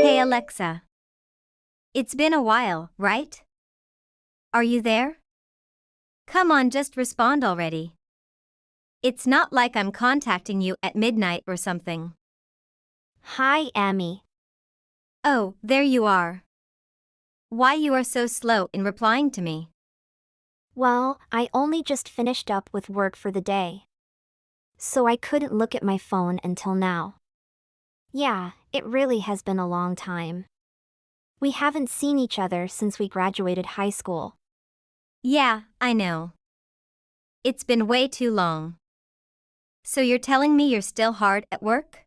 Hey Alexa. It's been a while, right? Are you there? Come on, just respond already. It's not like I'm contacting you at midnight or something. Hi, Amy. Oh, there you are. Why you are so slow in replying to me? Well, I only just finished up with work for the day. So I couldn't look at my phone until now. Yeah, it really has been a long time. We haven't seen each other since we graduated high school. Yeah, I know. It's been way too long. So you're telling me you're still hard at work?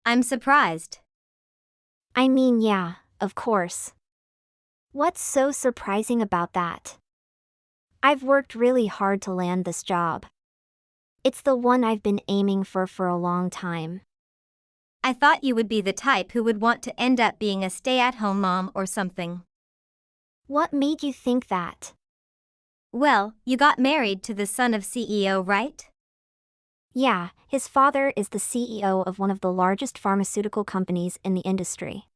I'm surprised. I mean, yeah, of course. What's so surprising about that? I've worked really hard to land this job. It's the one I've been aiming for a long time. I thought you would be the type who would want to end up being a stay-at-home mom or something. What made you think that? Well, you got married to the son of CEO, right? Yeah, his father is the CEO of one of the largest pharmaceutical companies in the industry.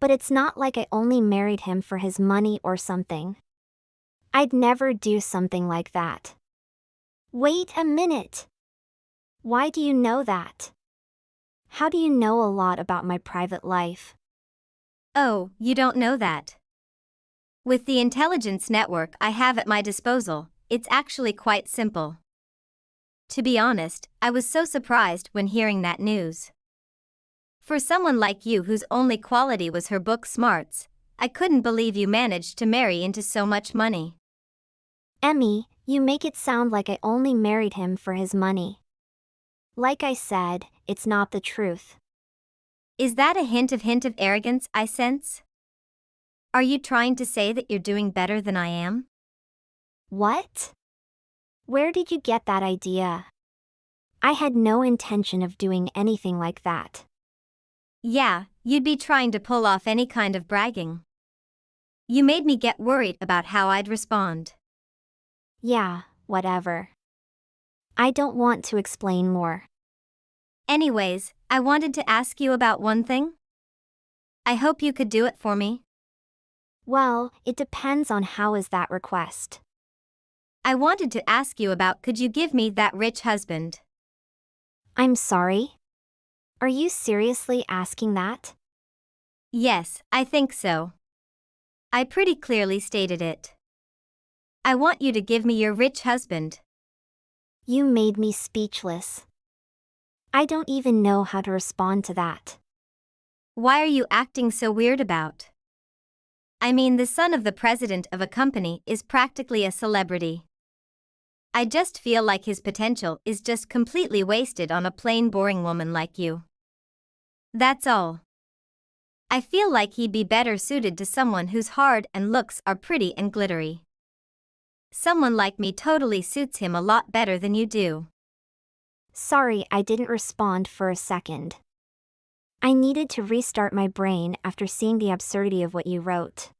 But it's not like I only married him for his money or something. I'd never do something like that. Wait a minute. Why do you know that? How do you know a lot about my private life? Oh, you don't know that. With the intelligence network I have at my disposal, it's actually quite simple. To be honest, I was so surprised when hearing that news. For someone like you whose only quality was her book smarts, I couldn't believe you managed to marry into so much money. Emmy, you make it sound like I only married him for his money. Like I said, it's not the truth. Is that a hint of arrogance I sense? Are you trying to say that you're doing better than I am? What? Where did you get that idea? I had no intention of doing anything like that. Yeah, you'd be trying to pull off any kind of bragging. You made me get worried about how I'd respond. Yeah, whatever. I don't want to explain more. Anyways, I wanted to ask you about one thing. I hope you could do it for me. Well, it depends on how is that request. I wanted to ask you about could you give me that rich husband? I'm sorry? Are you seriously asking that? Yes, I think so. I pretty clearly stated it. I want you to give me your rich husband. You made me speechless. I don't even know how to respond to that. Why are you acting so weird about? I mean, the son of the president of a company is practically a celebrity. I just feel like his potential is just completely wasted on a plain boring woman like you. That's all. I feel like he'd be better suited to someone whose heart and looks are pretty and glittery. Someone like me totally suits him a lot better than you do. Sorry I didn't respond for a second. I needed to restart my brain after seeing the absurdity of what you wrote.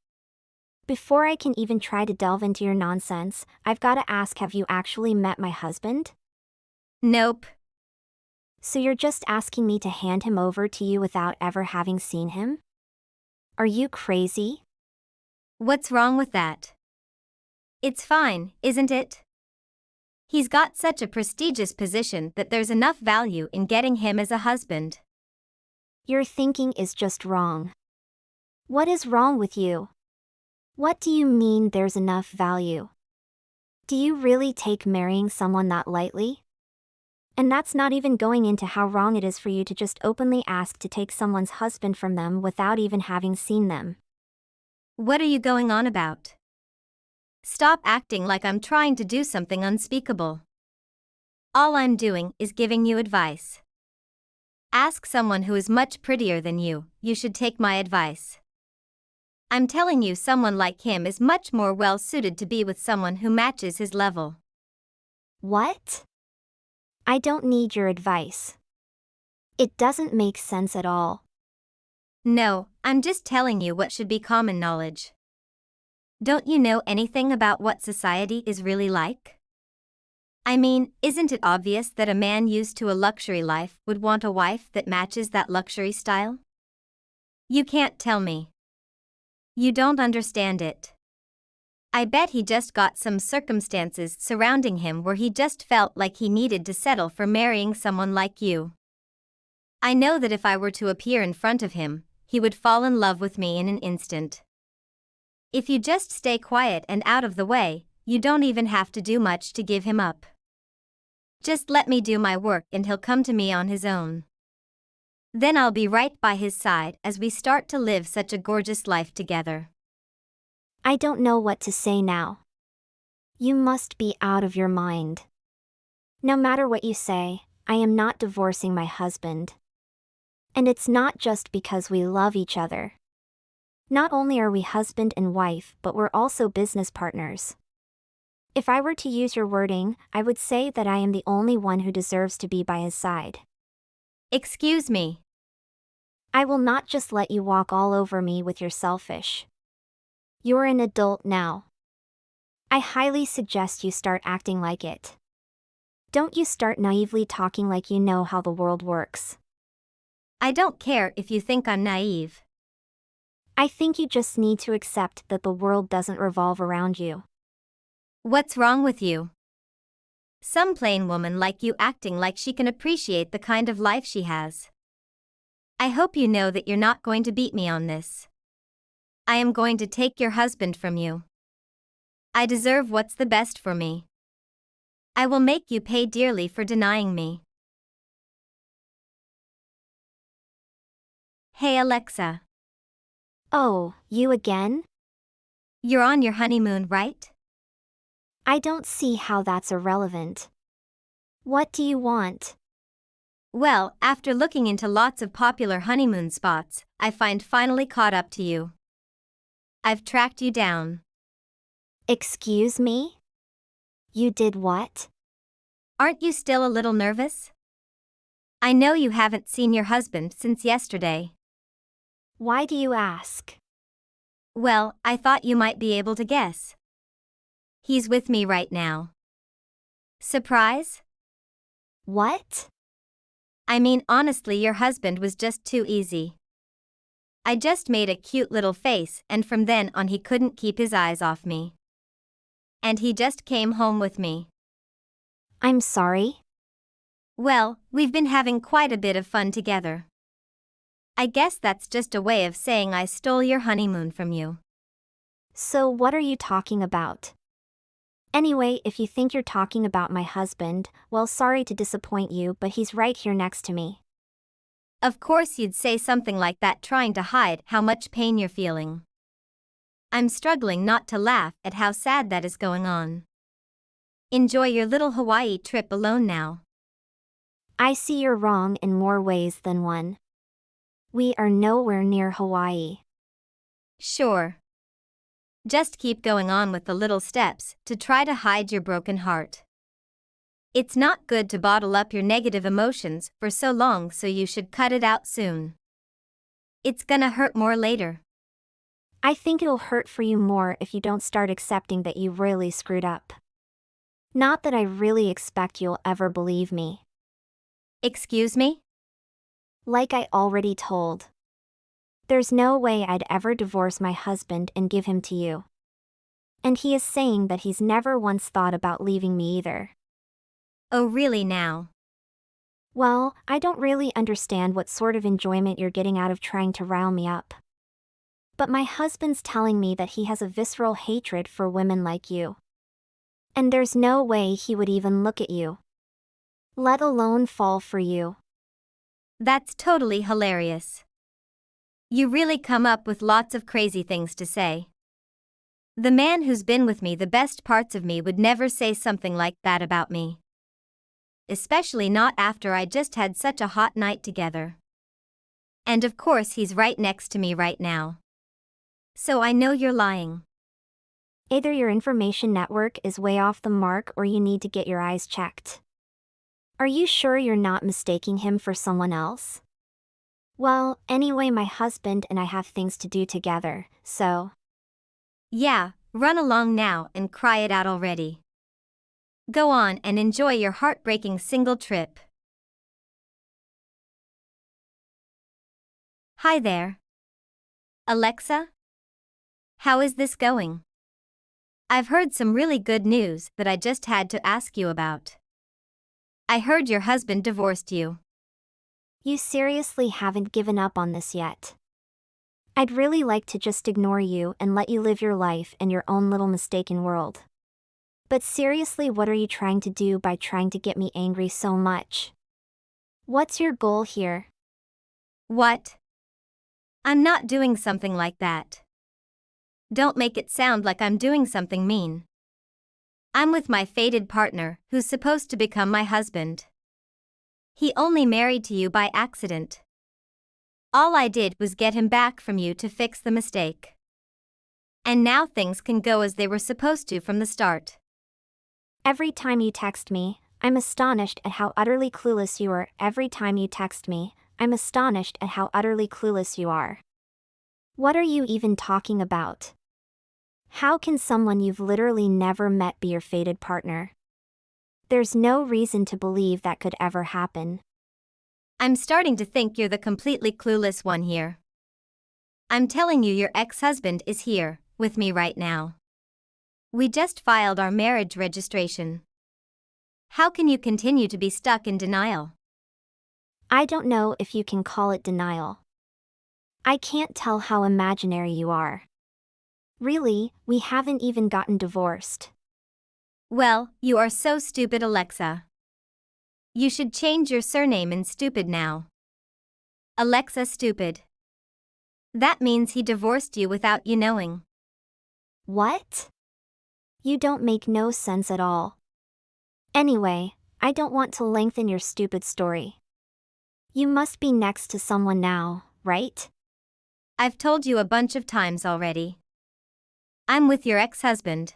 Before I can even try to delve into your nonsense, I've got to ask, have you actually met my husband? Nope. So you're just asking me to hand him over to you without ever having seen him? Are you crazy? What's wrong with that? It's fine, isn't it? He's got such a prestigious position that there's enough value in getting him as a husband. Your thinking is just wrong. What is wrong with you? What do you mean there's enough value? Do you really take marrying someone that lightly? And that's not even going into how wrong it is for you to just openly ask to take someone's husband from them without even having seen them. What are you going on about? Stop acting like I'm trying to do something unspeakable. All I'm doing is giving you advice. Ask someone who is much prettier than you, you should take my advice. I'm telling you, someone like him is much more well suited to be with someone who matches his level. What? I don't need your advice. It doesn't make sense at all. No, I'm just telling you what should be common knowledge. Don't you know anything about what society is really like? I mean, isn't it obvious that a man used to a luxury life would want a wife that matches that luxury style? You can't tell me. You don't understand it. I bet he just got some circumstances surrounding him where he just felt like he needed to settle for marrying someone like you. I know that if I were to appear in front of him, he would fall in love with me in an instant. If you just stay quiet and out of the way, you don't even have to do much to give him up. Just let me do my work and he'll come to me on his own. Then I'll be right by his side as we start to live such a gorgeous life together. I don't know what to say now. You must be out of your mind. No matter what you say, I am not divorcing my husband. And it's not just because we love each other. Not only are we husband and wife, but we're also business partners. If I were to use your wording, I would say that I am the only one who deserves to be by his side. Excuse me. I will not just let you walk all over me with your selfish. You're an adult now. I highly suggest you start acting like it. Don't you start naively talking like you know how the world works. I don't care if you think I'm naive. I think you just need to accept that the world doesn't revolve around you. What's wrong with you? Some plain woman like you acting like she can appreciate the kind of life she has. I hope you know that you're not going to beat me on this. I am going to take your husband from you. I deserve what's the best for me. I will make you pay dearly for denying me. Hey Alexa. Oh, you again? You're on your honeymoon, right? I don't see how that's irrelevant. What do you want? Well, after looking into lots of popular honeymoon spots, I finally caught up to you. I've tracked you down. Excuse me? You did what? Aren't you still a little nervous? I know you haven't seen your husband since yesterday. Why do you ask? Well, I thought you might be able to guess. He's with me right now. Surprise? What? I mean, honestly, your husband was just too easy. I just made a cute little face, and from then on he couldn't keep his eyes off me. And he just came home with me. I'm sorry. Well, we've been having quite a bit of fun together. I guess that's just a way of saying I stole your honeymoon from you. So what are you talking about? Anyway, if you think you're talking about my husband, well, sorry to disappoint you, but he's right here next to me. Of course you'd say something like that trying to hide how much pain you're feeling. I'm struggling not to laugh at how sad that is going on. Enjoy your little Hawaii trip alone now. I see you're wrong in more ways than one. We are nowhere near Hawaii. Sure. Just keep going on with the little steps to try to hide your broken heart. It's not good to bottle up your negative emotions for so long, so you should cut it out soon. It's gonna hurt more later. I think it'll hurt for you more if you don't start accepting that you really screwed up. Not that I really expect you'll ever believe me. Excuse me? Like I already told. There's no way I'd ever divorce my husband and give him to you. And he is saying that he's never once thought about leaving me either. Oh, really now? Well, I don't really understand what sort of enjoyment you're getting out of trying to rile me up. But my husband's telling me that he has a visceral hatred for women like you. And there's no way he would even look at you, let alone fall for you. That's totally hilarious. You really come up with lots of crazy things to say. The man who's been with me the best parts of me would never say something like that about me. Especially not after I just had such a hot night together. And of course he's right next to me right now. So I know you're lying. Either your information network is way off the mark or you need to get your eyes checked. Are you sure you're not mistaking him for someone else? Well, anyway, my husband and I have things to do together, so... Yeah, run along now and cry it out already. Go on and enjoy your heartbreaking single trip. Hi there. Alexa, how is this going? I've heard some really good news that I just had to ask you about. I heard your husband divorced you. You seriously haven't given up on this yet? I'd really like to just ignore you and let you live your life in your own little mistaken world. But seriously, what are you trying to do by trying to get me angry so much? What's your goal here? What? I'm not doing something like that. Don't make it sound like I'm doing something mean. I'm with my fated partner, who's supposed to become my husband. He only married to you by accident. All I did was get him back from you to fix the mistake. And now things can go as they were supposed to from the start. Every time you text me, I'm astonished at how utterly clueless you are. Every time you text me, I'm astonished at how utterly clueless you are. What are you even talking about? How can someone you've literally never met be your fated partner? There's no reason to believe that could ever happen. I'm starting to think you're the completely clueless one here. I'm telling you, your ex-husband is here, with me right now. We just filed our marriage registration. How can you continue to be stuck in denial? I don't know if you can call it denial. I can't tell how imaginary you are. Really, we haven't even gotten divorced. Well, you are so stupid, Alexa. You should change your surname in stupid now. Alexa Stupid. That means he divorced you without you knowing. What? You don't make no sense at all. Anyway, I don't want to lengthen your stupid story. You must be next to someone now, right? I've told you a bunch of times already. I'm with your ex-husband.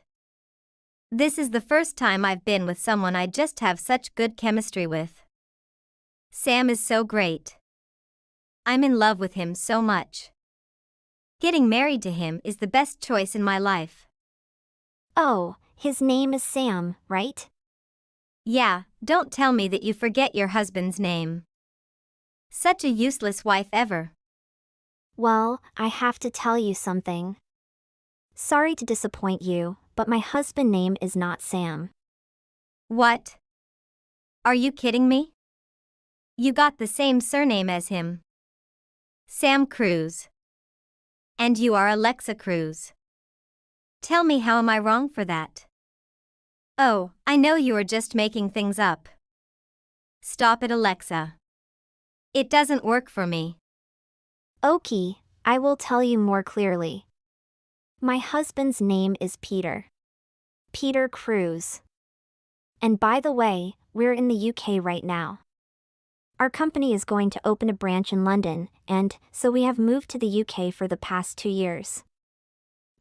This is the first time I've been with someone I just have such good chemistry with. Sam is so great. I'm in love with him so much. Getting married to him is the best choice in my life. Oh, his name is Sam, right? Yeah, don't tell me that you forget your husband's name. Such a useless wife ever. Well, I have to tell you something. Sorry to disappoint you, but my husband's name is not Sam. What? Are you kidding me? You got the same surname as him. Sam Cruz. And you are Alexa Cruz. Tell me, how am I wrong for that? Oh, I know you are just making things up. Stop it, Alexa. It doesn't work for me. Okay, I will tell you more clearly. My husband's name is Peter. Peter Cruz. And by the way, we're in the UK right now. Our company is going to open a branch in London, and so we have moved to the UK for the past 2 years.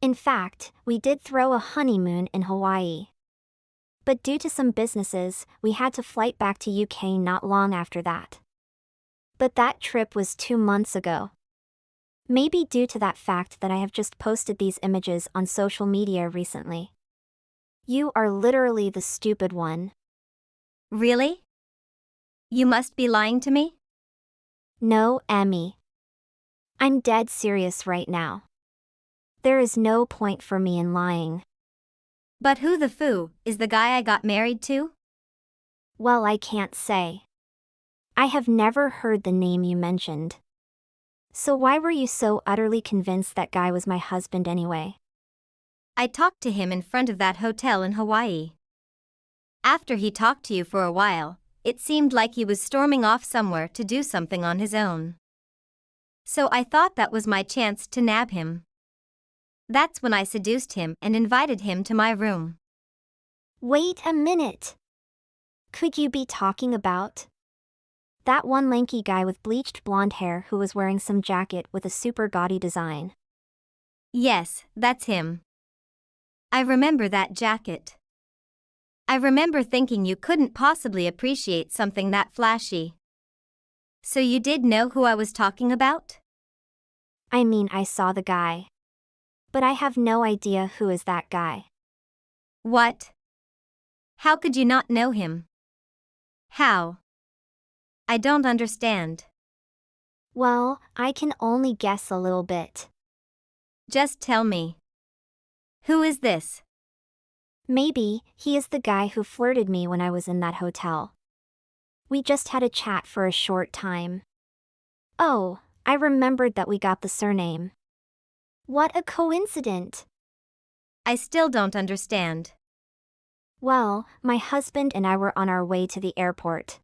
In fact, we did throw a honeymoon in Hawaii. But due to some businesses, we had to flight back to UK not long after that. But that trip was 2 months ago. Maybe due to that fact that I have just posted these images on social media recently. You are literally the stupid one. Really? You must be lying to me? No, Emmy. I'm dead serious right now. There is no point for me in lying. But who the foo is the guy I got married to? Well, I can't say. I have never heard the name you mentioned. So why were you so utterly convinced that guy was my husband anyway? I talked to him in front of that hotel in Hawaii. After he talked to you for a while, it seemed like he was storming off somewhere to do something on his own. So I thought that was my chance to nab him. That's when I seduced him and invited him to my room. Wait a minute. Could you be talking about that one lanky guy with bleached blonde hair who was wearing some jacket with a super gaudy design? Yes, that's him. I remember that jacket. I remember thinking you couldn't possibly appreciate something that flashy. So you did know who I was talking about? I mean, I saw the guy. But I have no idea who is that guy. What? How could you not know him? How? I don't understand. Well, I can only guess a little bit. Just tell me. Who is this? Maybe he is the guy who flirted me when I was in that hotel. We just had a chat for a short time. Oh, I remembered that we got the surname. What a coincidence. I still don't understand. Well, my husband and I were on our way to the airport.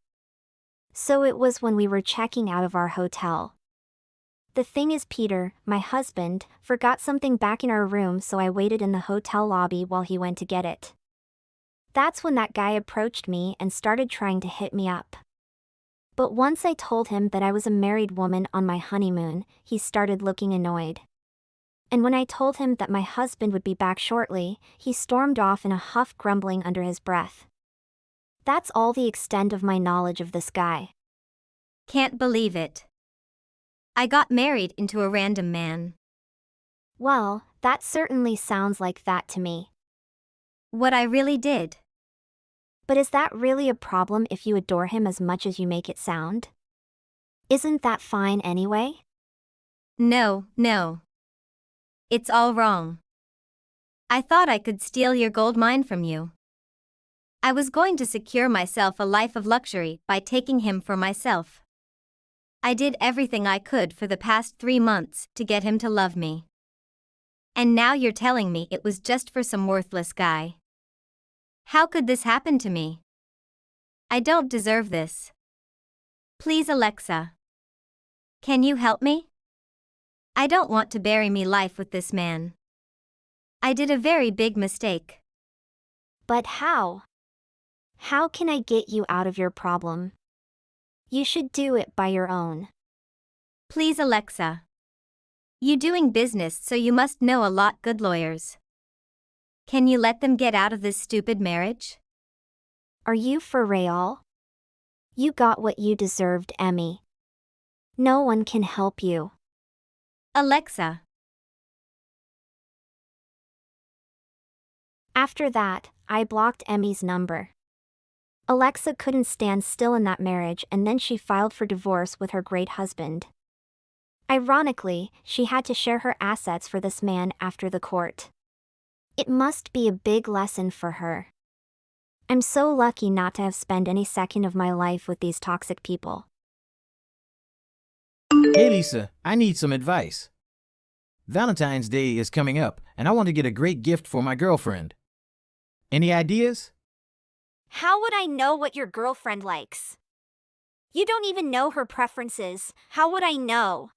So it was when we were checking out of our hotel. The thing is, Peter, my husband, forgot something back in our room, so I waited in the hotel lobby while he went to get it. That's when that guy approached me and started trying to hit me up. But once I told him that I was a married woman on my honeymoon, he started looking annoyed. And when I told him that my husband would be back shortly, he stormed off in a huff, grumbling under his breath. That's all the extent of my knowledge of this guy. Can't believe it. I got married into a random man. Well, that certainly sounds like that to me. What I really did. But is that really a problem if you adore him as much as you make it sound? Isn't that fine anyway? No. It's all wrong. I thought I could steal your gold mine from you. I was going to secure myself a life of luxury by taking him for myself. I did everything I could for the past 3 months to get him to love me. And now you're telling me it was just for some worthless guy. How could this happen to me? I don't deserve this. Please, Alexa. Can you help me? I don't want to bury me life with this man. I did a very big mistake. But how? How can I get you out of your problem? You should do it by your own. Please, Alexa. You doing business, so you must know a lot good lawyers. Can you let them get out of this stupid marriage? Are you for real? You got what you deserved, Emmy. No one can help you. Alexa. After that, I blocked Emmy's number. Alexa couldn't stand still in that marriage, and then she filed for divorce with her great husband. Ironically, she had to share her assets for this man after the court. It must be a big lesson for her. I'm so lucky not to have spent any second of my life with these toxic people. Hey Lisa, I need some advice. Valentine's Day is coming up, and I want to get a great gift for my girlfriend. Any ideas? How would I know what your girlfriend likes? You don't even know her preferences. How would I know?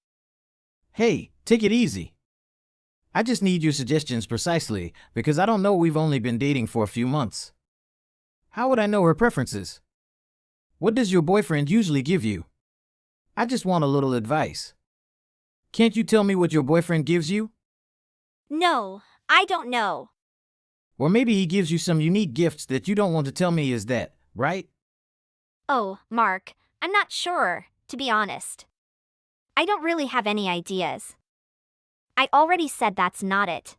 Hey, take it easy. I just need your suggestions precisely, because I don't know, we've only been dating for a few months. How would I know her preferences? What does your boyfriend usually give you? I just want a little advice. Can't you tell me what your boyfriend gives you? No, I don't know. Or maybe he gives you some unique gifts that you don't want to tell me, is that right? Oh, Mark, I'm not sure, to be honest. I don't really have any ideas. I already said that's not it.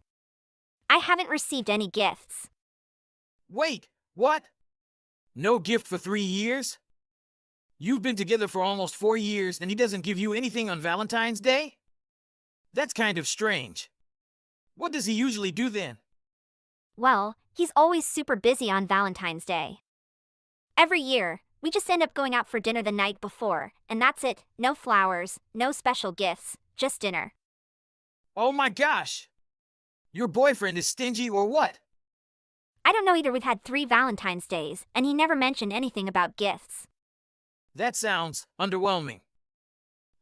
I haven't received any gifts. Wait, what? No gift for 3 years? You've been together for almost 4 years and he doesn't give you anything on Valentine's Day? That's kind of strange. What does he usually do then? Well, he's always super busy on Valentine's Day. Every year, we just end up going out for dinner the night before, and that's it. No flowers, no special gifts, just dinner. Oh my gosh! Your boyfriend is stingy or what? I don't know either. We've had 3 Valentine's Days, and he never mentioned anything about gifts. That sounds underwhelming.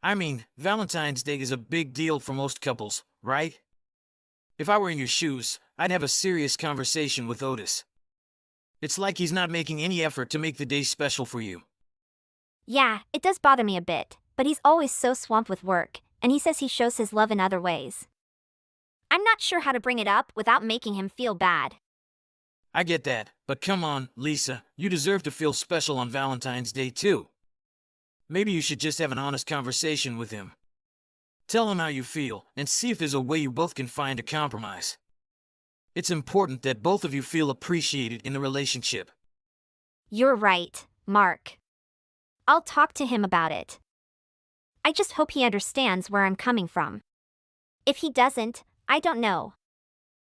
I mean, Valentine's Day is a big deal for most couples, right? If I were in your shoes, I'd have a serious conversation with Otis. It's like he's not making any effort to make the day special for you. Yeah, it does bother me a bit, but he's always so swamped with work, and he says he shows his love in other ways. I'm not sure how to bring it up without making him feel bad. I get that, but come on, Lisa, you deserve to feel special on Valentine's Day too. Maybe you should just have an honest conversation with him. Tell him how you feel, and see if there's a way you both can find a compromise. It's important that both of you feel appreciated in the relationship. You're right, Mark. I'll talk to him about it. I just hope he understands where I'm coming from. If he doesn't, I don't know.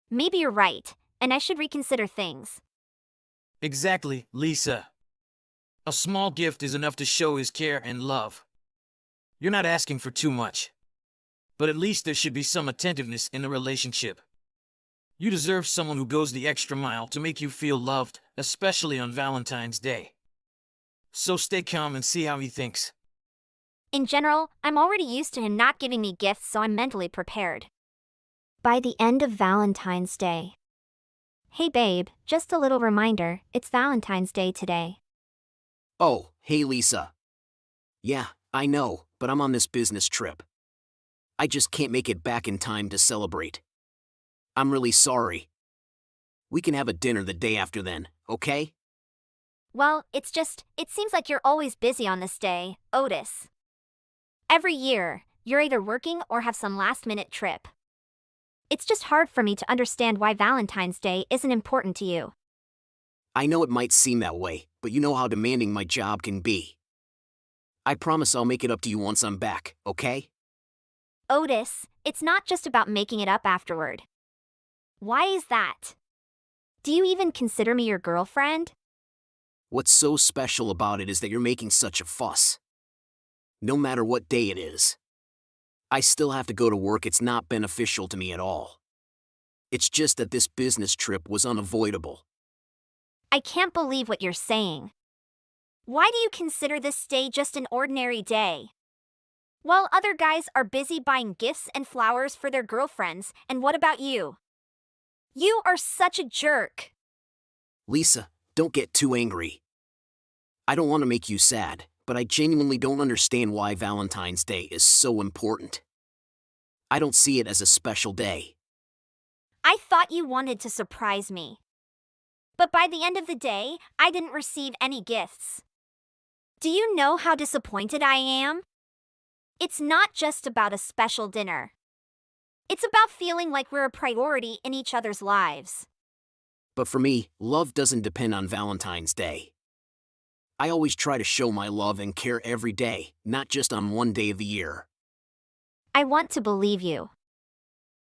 Maybe you're right, and I should reconsider things. Exactly, Lisa. A small gift is enough to show his care and love. You're not asking for too much. But at least there should be some attentiveness in the relationship. You deserve someone who goes the extra mile to make you feel loved, especially on Valentine's Day. So stay calm and see how he thinks. In general, I'm already used to him not giving me gifts, so I'm mentally prepared. By the end of Valentine's Day. Hey babe, just a little reminder, it's Valentine's Day today. Oh, hey Lisa. Yeah, I know, but I'm on this business trip. I just can't make it back in time to celebrate. I'm really sorry. We can have a dinner the day after then, okay? Well, it seems like you're always busy on this day, Otis. Every year, you're either working or have some last-minute trip. It's just hard for me to understand why Valentine's Day isn't important to you. I know it might seem that way, but you know how demanding my job can be. I promise I'll make it up to you once I'm back, okay? Otis, it's not just about making it up afterward. Why is that? Do you even consider me your girlfriend? What's so special about it is that you're making such a fuss. No matter what day it is. I still have to go to work. It's not beneficial to me at all. It's just that this business trip was unavoidable. I can't believe what you're saying. Why do you consider this day just an ordinary day? While other guys are busy buying gifts and flowers for their girlfriends, and what about you? You are such a jerk. Lisa, don't get too angry. I don't want to make you sad, but I genuinely don't understand why Valentine's Day is so important. I don't see it as a special day. I thought you wanted to surprise me. But by the end of the day, I didn't receive any gifts. Do you know how disappointed I am? It's not just about a special dinner. It's about feeling like we're a priority in each other's lives. But for me, love doesn't depend on Valentine's Day. I always try to show my love and care every day, not just on one day of the year. I want to believe you.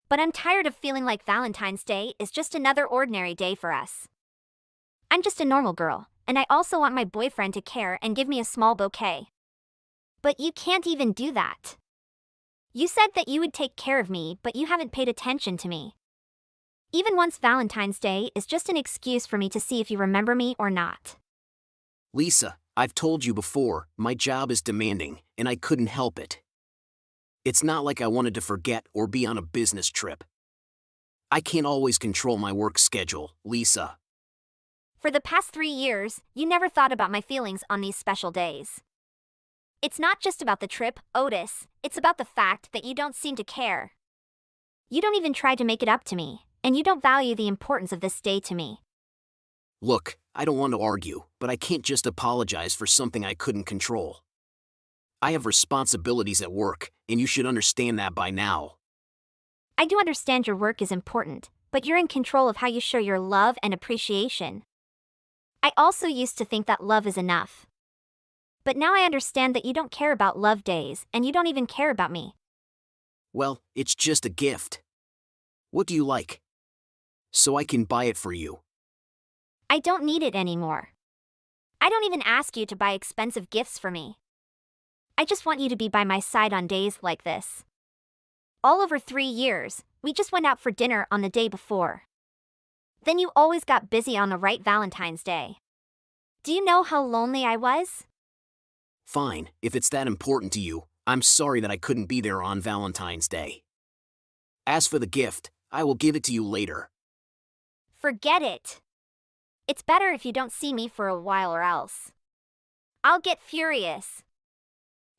But I'm tired of feeling like Valentine's Day is just another ordinary day for us. I'm just a normal girl, and I also want my boyfriend to care and give me a small bouquet. But you can't even do that. You said that you would take care of me, but you haven't paid attention to me. Even once Valentine's Day is just an excuse for me to see if you remember me or not. Lisa, I've told you before, my job is demanding, and I couldn't help it. It's not like I wanted to forget or be on a business trip. I can't always control my work schedule, Lisa. For the past 3 years, you never thought about my feelings on these special days. It's not just about the trip, Otis, it's about the fact that you don't seem to care. You don't even try to make it up to me, and you don't value the importance of this day to me. Look, I don't want to argue, but I can't just apologize for something I couldn't control. I have responsibilities at work, and you should understand that by now. I do understand your work is important, but you're in control of how you show your love and appreciation. I also used to think that love is enough. But now I understand that you don't care about love days, and you don't even care about me. Well, it's just a gift. What do you like? So I can buy it for you. I don't need it anymore. I don't even ask you to buy expensive gifts for me. I just want you to be by my side on days like this. All over 3 years, we just went out for dinner on the day before. Then you always got busy on the right Valentine's Day. Do you know how lonely I was? Fine, if it's that important to you, I'm sorry that I couldn't be there on Valentine's Day. As for the gift, I will give it to you later. Forget it. It's better if you don't see me for a while or else I'll get furious.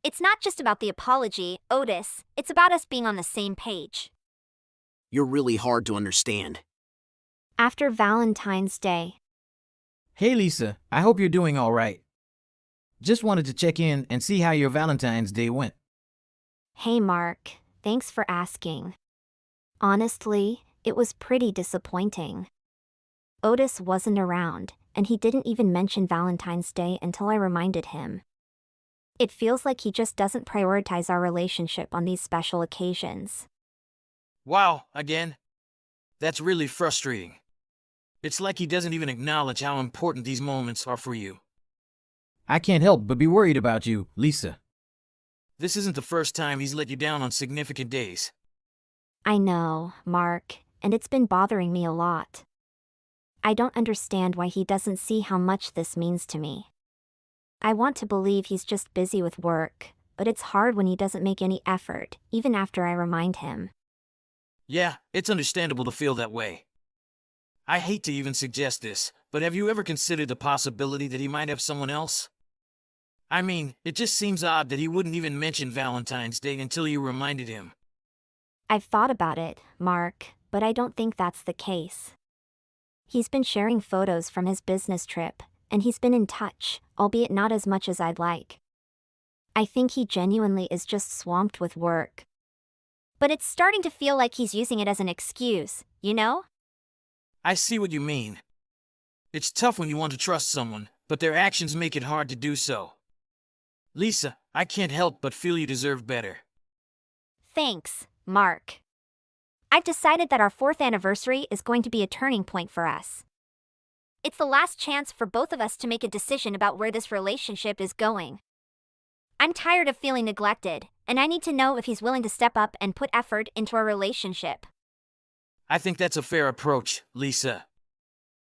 It's not just about the apology, Otis, it's about us being on the same page. You're really hard to understand. After Valentine's Day. Hey Lisa, I hope you're doing all right. Just wanted to check in and see how your Valentine's Day went. Hey Mark, thanks for asking. Honestly, it was pretty disappointing. Otis wasn't around, and he didn't even mention Valentine's Day until I reminded him. It feels like he just doesn't prioritize our relationship on these special occasions. Wow, again? That's really frustrating. It's like he doesn't even acknowledge how important these moments are for you. I can't help but be worried about you, Lisa. This isn't the first time he's let you down on significant days. I know, Mark, and it's been bothering me a lot. I don't understand why he doesn't see how much this means to me. I want to believe he's just busy with work, but it's hard when he doesn't make any effort, even after I remind him. Yeah, it's understandable to feel that way. I hate to even suggest this, but have you ever considered the possibility that he might have someone else? I mean, it just seems odd that he wouldn't even mention Valentine's Day until you reminded him. I've thought about it, Mark, but I don't think that's the case. He's been sharing photos from his business trip, and he's been in touch, albeit not as much as I'd like. I think he genuinely is just swamped with work. But it's starting to feel like he's using it as an excuse, you know? I see what you mean. It's tough when you want to trust someone, but their actions make it hard to do so. Lisa, I can't help but feel you deserve better. Thanks, Mark. I've decided that our 4th anniversary is going to be a turning point for us. It's the last chance for both of us to make a decision about where this relationship is going. I'm tired of feeling neglected, and I need to know if he's willing to step up and put effort into our relationship. I think that's a fair approach, Lisa.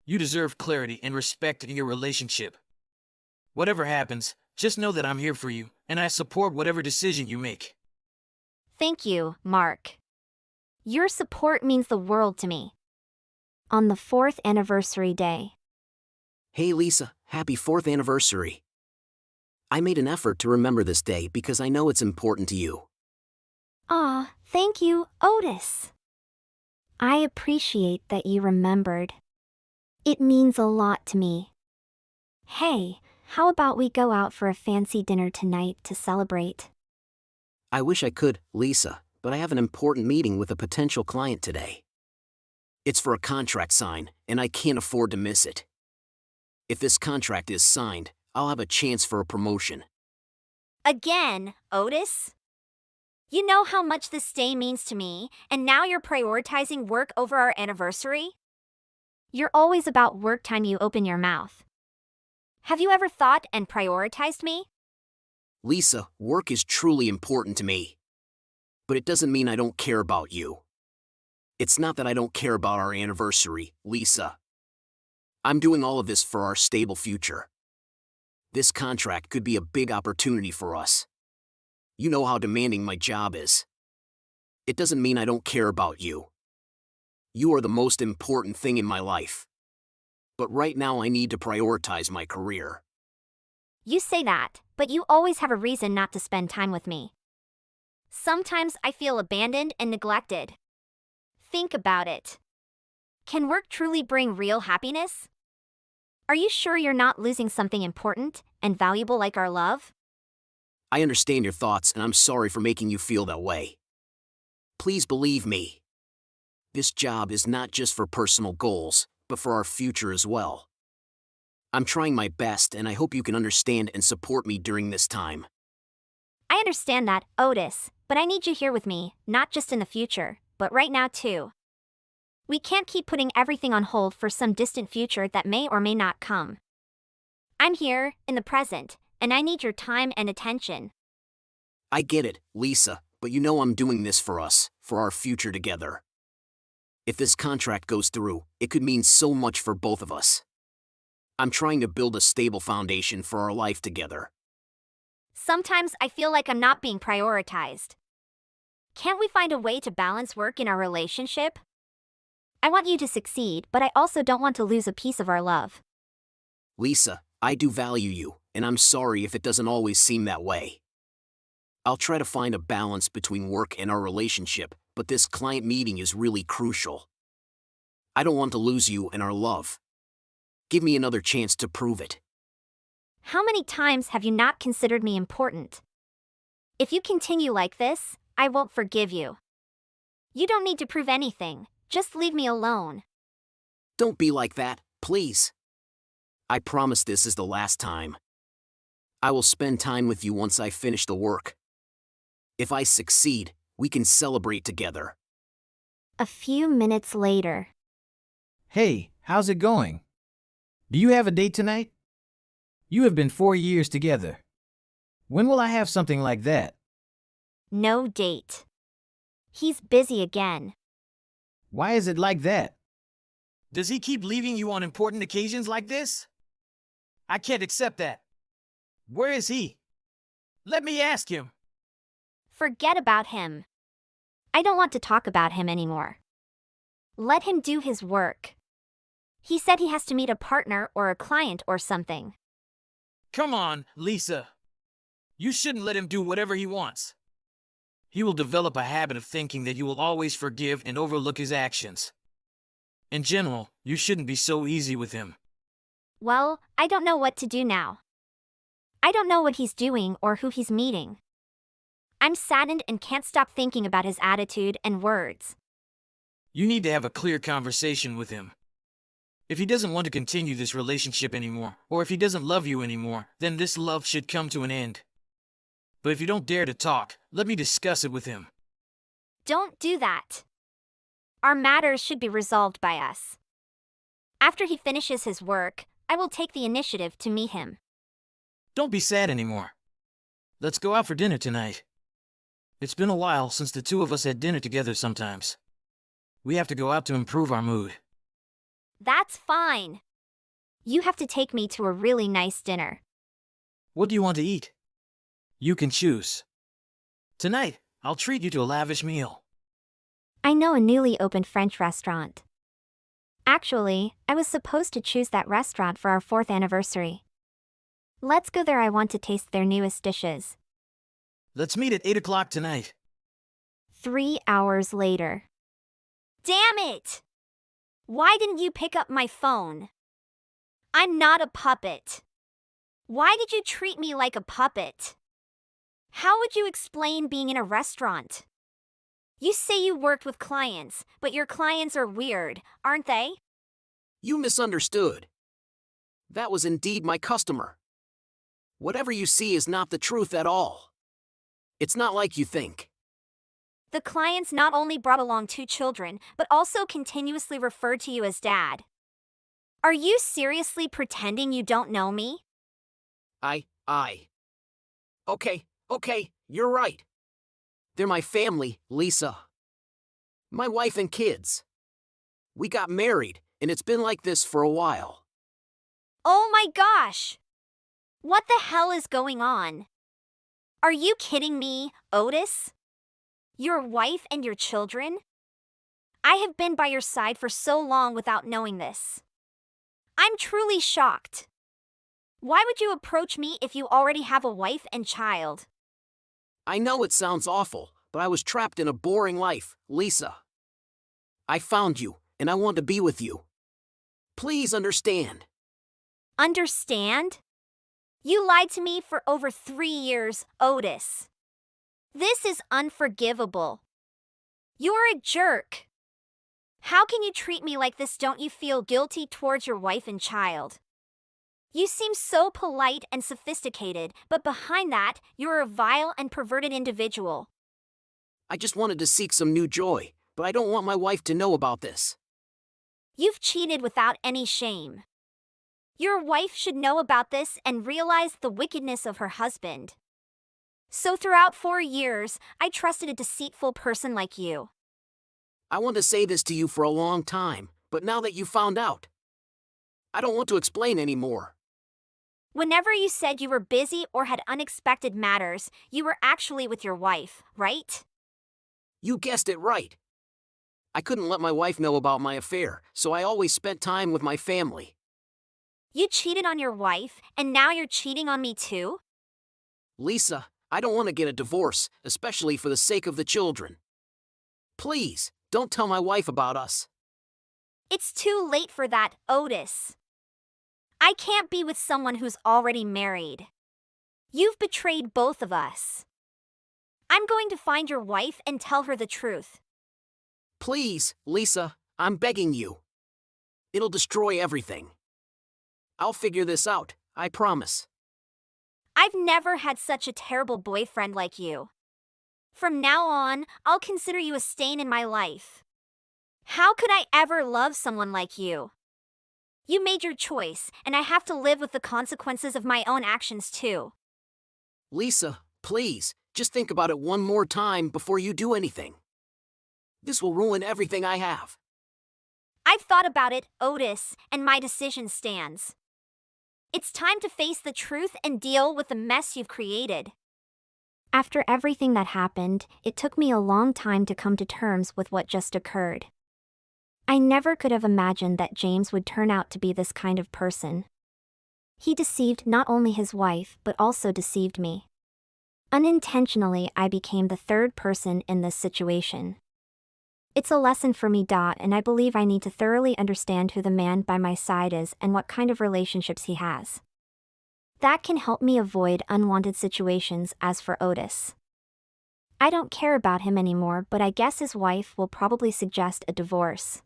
You deserve clarity and respect in your relationship. Whatever happens, just know that I'm here for you, and I support whatever decision you make. Thank you, Mark. Your support means the world to me. On the 4th anniversary day. Hey Lisa, happy 4th anniversary. I made an effort to remember this day because I know it's important to you. Aw, thank you, Otis. I appreciate that you remembered. It means a lot to me. Hey, how about we go out for a fancy dinner tonight to celebrate? I wish I could, Lisa, but I have an important meeting with a potential client today. It's for a contract sign, and I can't afford to miss it. If this contract is signed, I'll have a chance for a promotion. Again, Otis? You know how much this day means to me, and now you're prioritizing work over our anniversary? You're always about work time you open your mouth. Have you ever thought and prioritized me? Lisa, work is truly important to me. But it doesn't mean I don't care about you. It's not that I don't care about our anniversary, Lisa. I'm doing all of this for our stable future. This contract could be a big opportunity for us. You know how demanding my job is. It doesn't mean I don't care about you. You are the most important thing in my life. But right now I need to prioritize my career. You say that, but you always have a reason not to spend time with me. Sometimes I feel abandoned and neglected. Think about it. Can work truly bring real happiness? Are you sure you're not losing something important and valuable like our love? I understand your thoughts and I'm sorry for making you feel that way. Please believe me. This job is not just for personal goals, but for our future as well. I'm trying my best and I hope you can understand and support me during this time. I understand that, Otis, but I need you here with me, not just in the future, but right now too. We can't keep putting everything on hold for some distant future that may or may not come. I'm here, in the present, and I need your time and attention. I get it, Lisa, but you know I'm doing this for us, for our future together. If this contract goes through, it could mean so much for both of us. I'm trying to build a stable foundation for our life together. Sometimes I feel like I'm not being prioritized. Can't we find a way to balance work in our relationship? I want you to succeed, but I also don't want to lose a piece of our love. Lisa, I do value you, and I'm sorry if it doesn't always seem that way. I'll try to find a balance between work and our relationship, but this client meeting is really crucial. I don't want to lose you and our love. Give me another chance to prove it. How many times have you not considered me important? If you continue like this, I won't forgive you. You don't need to prove anything, just leave me alone. Don't be like that, please. I promise this is the last time. I will spend time with you once I finish the work. If I succeed, we can celebrate together. A few minutes later. Hey, how's it going? Do you have a date tonight? You have been 4 years together. When will I have something like that? No date. He's busy again. Why is it like that? Does he keep leaving you on important occasions like this? I can't accept that. Where is he? Let me ask him. Forget about him. I don't want to talk about him anymore. Let him do his work. He said he has to meet a partner or a client or something. Come on, Lisa. You shouldn't let him do whatever he wants. He will develop a habit of thinking that you will always forgive and overlook his actions. In general, you shouldn't be so easy with him. Well, I don't know what to do now. I don't know what he's doing or who he's meeting. I'm saddened and can't stop thinking about his attitude and words. You need to have a clear conversation with him. If he doesn't want to continue this relationship anymore, or if he doesn't love you anymore, then this love should come to an end. But if you don't dare to talk, let me discuss it with him. Don't do that. Our matters should be resolved by us. After he finishes his work, I will take the initiative to meet him. Don't be sad anymore. Let's go out for dinner tonight. It's been a while since the two of us had dinner together sometimes. We have to go out to improve our mood. That's fine. You have to take me to a really nice dinner. What do you want to eat? You can choose. Tonight, I'll treat you to a lavish meal. I know a newly opened French restaurant. Actually, I was supposed to choose that restaurant for our 4th anniversary. Let's go there. I want to taste their newest dishes. Let's meet at 8 o'clock tonight. 3 hours later. Damn it! Why didn't you pick up my phone? I'm not a puppet. Why did you treat me like a puppet? How would you explain being in a restaurant? You say you worked with clients, but your clients are weird, aren't they? You misunderstood. That was indeed my customer. Whatever you see is not the truth at all. It's not like you think. The clients not only brought along 2 children, but also continuously referred to you as dad. Are you seriously pretending you don't know me? Okay, you're right. They're my family, Lisa. My wife and kids. We got married, and it's been like this for a while. Oh my gosh! What the hell is going on? Are you kidding me, Otis? Your wife and your children? I have been by your side for so long without knowing this. I'm truly shocked. Why would you approach me if you already have a wife and child? I know it sounds awful, but I was trapped in a boring life, Lisa. I found you, and I want to be with you. Please understand. Understand? You lied to me for over 3 years, Otis. This is unforgivable. You're a jerk. How can you treat me like this? Don't you feel guilty towards your wife and child? You seem so polite and sophisticated, but behind that, you're a vile and perverted individual. I just wanted to seek some new joy, but I don't want my wife to know about this. You've cheated without any shame. Your wife should know about this and realize the wickedness of her husband. So throughout 4 years, I trusted a deceitful person like you. I want to say this to you for a long time, but now that you found out, I don't want to explain anymore. Whenever you said you were busy or had unexpected matters, you were actually with your wife, right? You guessed it right. I couldn't let my wife know about my affair, so I always spent time with my family. You cheated on your wife, and now you're cheating on me too? Lisa, I don't want to get a divorce, especially for the sake of the children. Please, don't tell my wife about us. It's too late for that, Otis. I can't be with someone who's already married. You've betrayed both of us. I'm going to find your wife and tell her the truth. Please, Lisa, I'm begging you. It'll destroy everything. I'll figure this out, I promise. I've never had such a terrible boyfriend like you. From now on, I'll consider you a stain in my life. How could I ever love someone like you? You made your choice, and I have to live with the consequences of my own actions too. Lisa, please, just think about it one more time before you do anything. This will ruin everything I have. I've thought about it, Otis, and my decision stands. It's time to face the truth and deal with the mess you've created. After everything that happened, it took me a long time to come to terms with what just occurred. I never could have imagined that James would turn out to be this kind of person. He deceived not only his wife but also deceived me. Unintentionally, I became the third person in this situation. It's a lesson for me, and I believe I need to thoroughly understand who the man by my side is and what kind of relationships he has. That can help me avoid unwanted situations. As for Otis, I don't care about him anymore, but I guess his wife will probably suggest a divorce.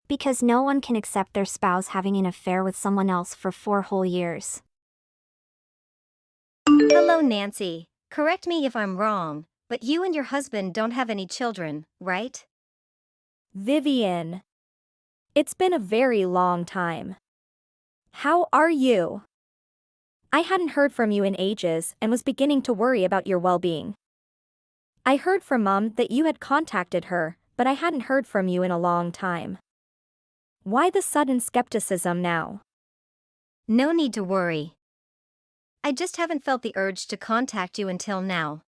Because no one can accept their spouse having an affair with someone else for 4 whole years. Hello, Nancy. Correct me if I'm wrong, but you and your husband don't have any children, right? Vivian. It's been a very long time. How are you? I hadn't heard from you in ages and was beginning to worry about your well-being. I heard from Mom that you had contacted her, but I hadn't heard from you in a long time. Why the sudden skepticism now? No need to worry. I just haven't felt the urge to contact you until now.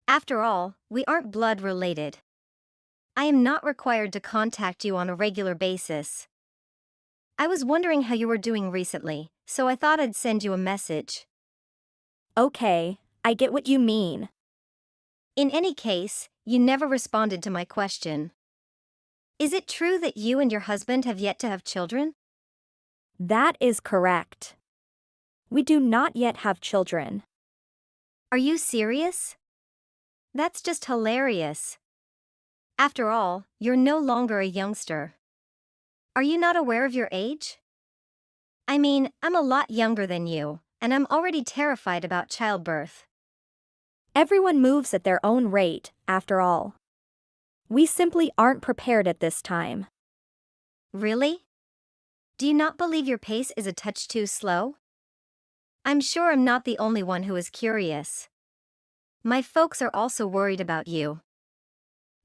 After all, we aren't blood related. I am not required to contact you on a regular basis. I was wondering how you were doing recently, so I thought I'd send you a message. Okay, I get what you mean. In any case, you never responded to my question. Is it true that you and your husband have yet to have children? That is correct. We do not yet have children. Are you serious? That's just hilarious. After all, you're no longer a youngster. Are you not aware of your age? I mean, I'm a lot younger than you, and I'm already terrified about childbirth. Everyone moves at their own rate, after all. We simply aren't prepared at this time. Really? Do you not believe your pace is a touch too slow? I'm sure I'm not the only one who is curious. My folks are also worried about you.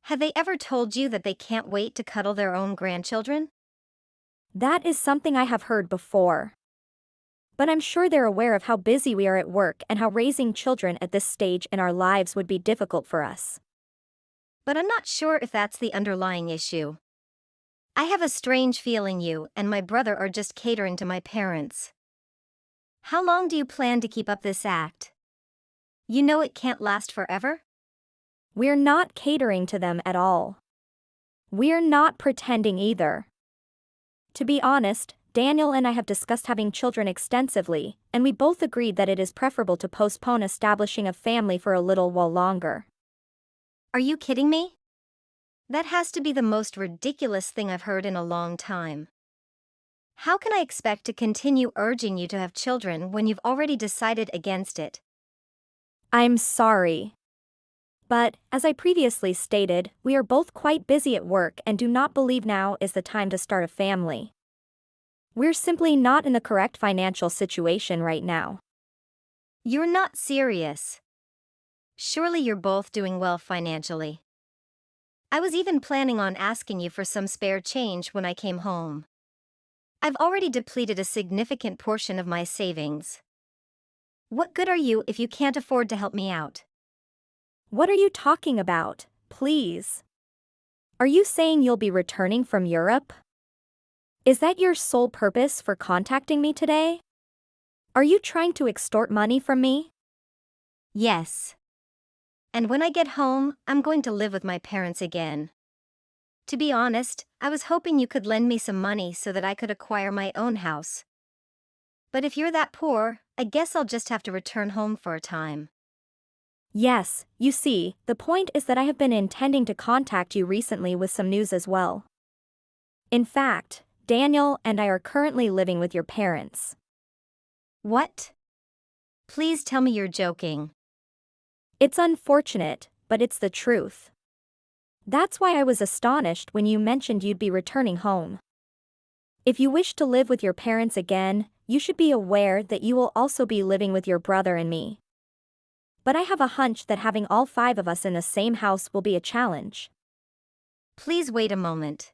Have they ever told you that they can't wait to cuddle their own grandchildren? That is something I have heard before. But I'm sure they're aware of how busy we are at work and how raising children at this stage in our lives would be difficult for us. But I'm not sure if that's the underlying issue. I have a strange feeling you and my brother are just catering to my parents. How long do you plan to keep up this act? You know it can't last forever? We're not catering to them at all. We're not pretending either. To be honest, Daniel and I have discussed having children extensively, and we both agreed that it is preferable to postpone establishing a family for a little while longer. Are you kidding me? That has to be the most ridiculous thing I've heard in a long time. How can I expect to continue urging you to have children when you've already decided against it? I'm sorry. But, as I previously stated, we are both quite busy at work and do not believe now is the time to start a family. We're simply not in the correct financial situation right now. You're not serious. Surely you're both doing well financially. I was even planning on asking you for some spare change when I came home. I've already depleted a significant portion of my savings. What good are you if you can't afford to help me out? What are you talking about, please? Are you saying you'll be returning from Europe? Is that your sole purpose for contacting me today? Are you trying to extort money from me? Yes. And when I get home, I'm going to live with my parents again. To be honest, I was hoping you could lend me some money so that I could acquire my own house. But if you're that poor, I guess I'll just have to return home for a time. Yes, you see, the point is that I have been intending to contact you recently with some news as well. In fact, Daniel and I are currently living with your parents. What? Please tell me you're joking. It's unfortunate, but it's the truth. That's why I was astonished when you mentioned you'd be returning home. If you wish to live with your parents again, you should be aware that you will also be living with your brother and me. But I have a hunch that having all 5 of us in the same house will be a challenge. Please wait a moment.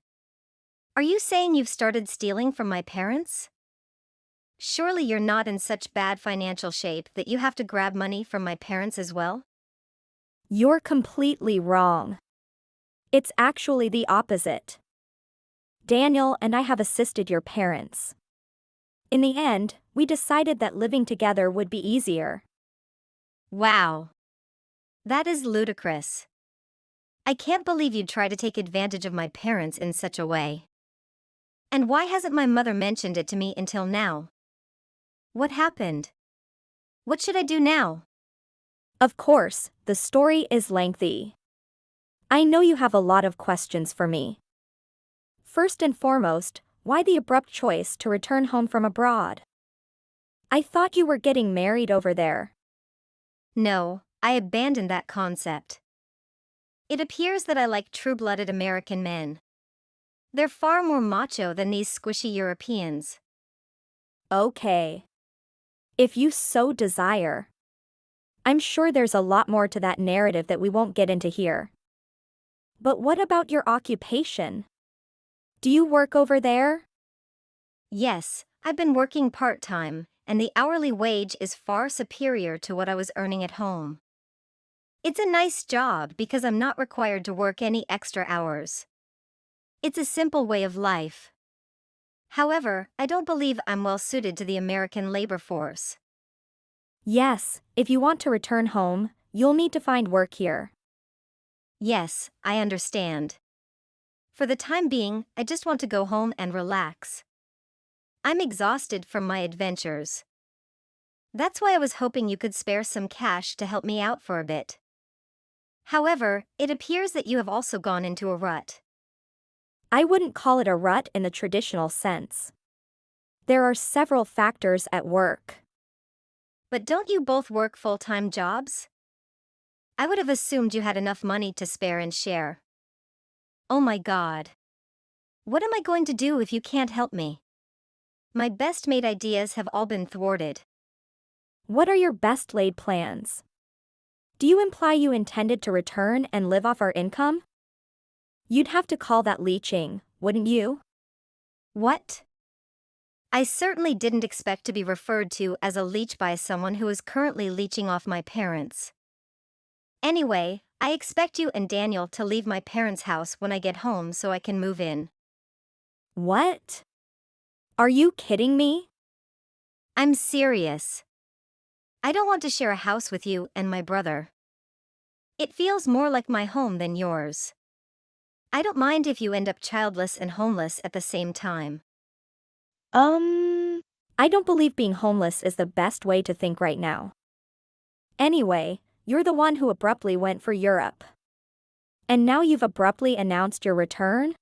Are you saying you've started stealing from my parents? Surely you're not in such bad financial shape that you have to grab money from my parents as well? You're completely wrong. It's actually the opposite. Daniel and I have assisted your parents. In the end, we decided that living together would be easier. Wow. That is ludicrous. I can't believe you'd try to take advantage of my parents in such a way. And why hasn't my mother mentioned it to me until now? What happened? What should I do now? Of course, the story is lengthy. I know you have a lot of questions for me. First and foremost, why the abrupt choice to return home from abroad? I thought you were getting married over there. No, I abandoned that concept. It appears that I like true-blooded American men. They're far more macho than these squishy Europeans. Okay. If you so desire. I'm sure there's a lot more to that narrative that we won't get into here. But what about your occupation? Do you work over there? Yes, I've been working part-time, and the hourly wage is far superior to what I was earning at home. It's a nice job because I'm not required to work any extra hours. It's a simple way of life. However, I don't believe I'm well suited to the American labor force. Yes, if you want to return home, you'll need to find work here. Yes, I understand. For the time being, I just want to go home and relax. I'm exhausted from my adventures. That's why I was hoping you could spare some cash to help me out for a bit. However, it appears that you have also gone into a rut. I wouldn't call it a rut in the traditional sense. There are several factors at work. But don't you both work full-time jobs? I would have assumed you had enough money to spare and share. Oh my God. What am I going to do if you can't help me? My best-made ideas have all been thwarted. What are your best-laid plans? Do you imply you intended to return and live off our income? You'd have to call that leeching, wouldn't you? What? I certainly didn't expect to be referred to as a leech by someone who is currently leeching off my parents. Anyway, I expect you and Daniel to leave my parents' house when I get home so I can move in. What? Are you kidding me? I'm serious. I don't want to share a house with you and my brother. It feels more like my home than yours. I don't mind if you end up childless and homeless at the same time. I don't believe being homeless is the best way to think right now. Anyway, you're the one who abruptly went for Europe. And now you've abruptly announced your return?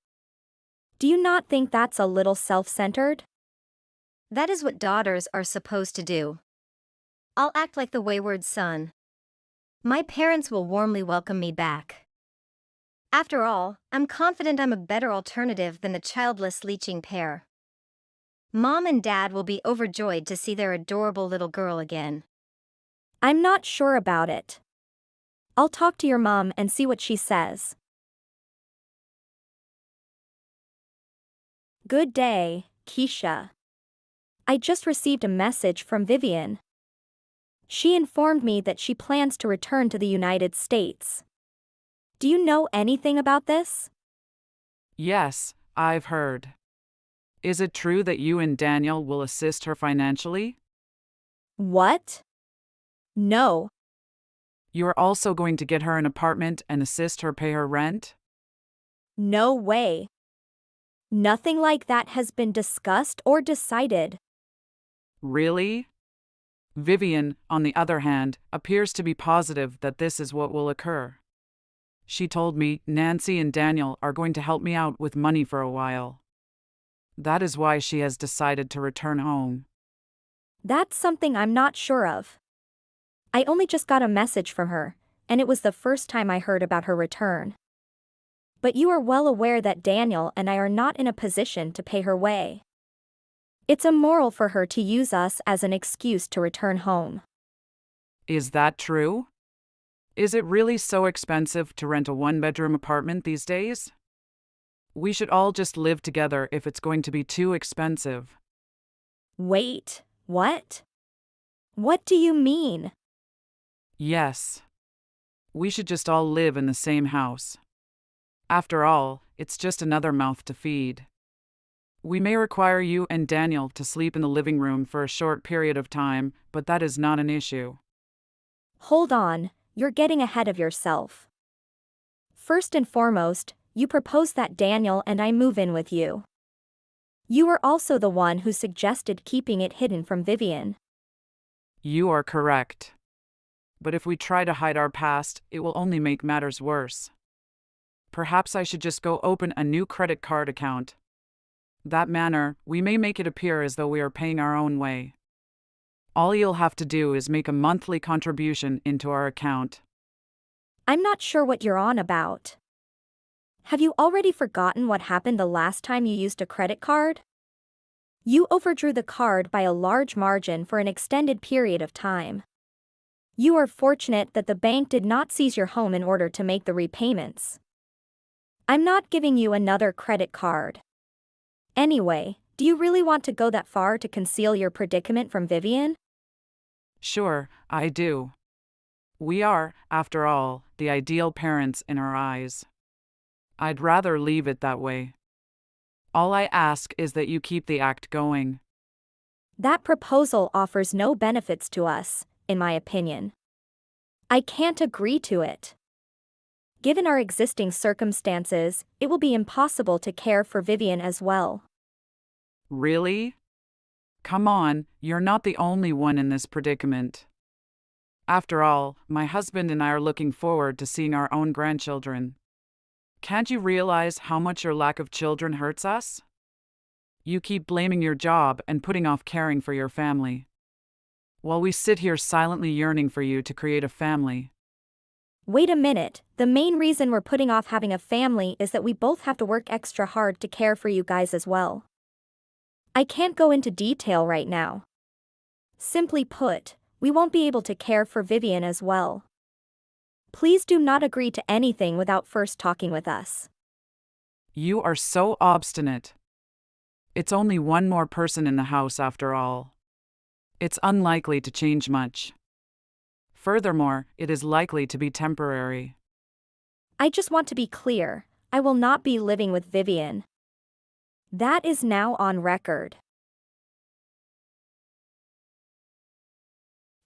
Do you not think that's a little self-centered? That is what daughters are supposed to do. I'll act like the wayward son. My parents will warmly welcome me back. After all, I'm confident I'm a better alternative than the childless leeching pair. Mom and Dad will be overjoyed to see their adorable little girl again. I'm not sure about it. I'll talk to your mom and see what she says. Good day, Keisha. I just received a message from Vivian. She informed me that she plans to return to the United States. Do you know anything about this? Yes, I've heard. Is it true that you and Daniel will assist her financially? What? No. You're also going to get her an apartment and assist her pay her rent? No way. Nothing like that has been discussed or decided. Really? Vivian, on the other hand, appears to be positive that this is what will occur. She told me Nancy and Daniel are going to help me out with money for a while. That is why she has decided to return home. That's something I'm not sure of. I only just got a message from her, and it was the first time I heard about her return. But you are well aware that Daniel and I are not in a position to pay her way. It's immoral for her to use us as an excuse to return home. Is that true? Is it really so expensive to rent a one-bedroom apartment these days? We should all just live together if it's going to be too expensive. Wait, what? What do you mean? Yes. We should just all live in the same house. After all, it's just another mouth to feed. We may require you and Daniel to sleep in the living room for a short period of time, but that is not an issue. Hold on, you're getting ahead of yourself. First and foremost, you proposed that Daniel and I move in with you. You were also the one who suggested keeping it hidden from Vivian. You are correct. But if we try to hide our past, it will only make matters worse. Perhaps I should just go open a new credit card account. That manner, we may make it appear as though we are paying our own way. All you'll have to do is make a monthly contribution into our account. I'm not sure what you're on about. Have you already forgotten what happened the last time you used a credit card? You overdrew the card by a large margin for an extended period of time. You are fortunate that the bank did not seize your home in order to make the repayments. I'm not giving you another credit card. Anyway, do you really want to go that far to conceal your predicament from Vivian? Sure, I do. We are, after all, the ideal parents in her eyes. I'd rather leave it that way. All I ask is that you keep the act going. That proposal offers no benefits to us, in my opinion. I can't agree to it. Given our existing circumstances, it will be impossible to care for Vivian as well. Really? Come on, you're not the only one in this predicament. After all, my husband and I are looking forward to seeing our own grandchildren. Can't you realize how much your lack of children hurts us? You keep blaming your job and putting off caring for your family, while we sit here silently yearning for you to create a family. Wait a minute, the main reason we're putting off having a family is that we both have to work extra hard to care for you guys as well. I can't go into detail right now. Simply put, we won't be able to care for Vivian as well. Please do not agree to anything without first talking with us. You are so obstinate. It's only one more person in the house after all. It's unlikely to change much. Furthermore, it is likely to be temporary. I just want to be clear, I will not be living with Vivian. That is now on record.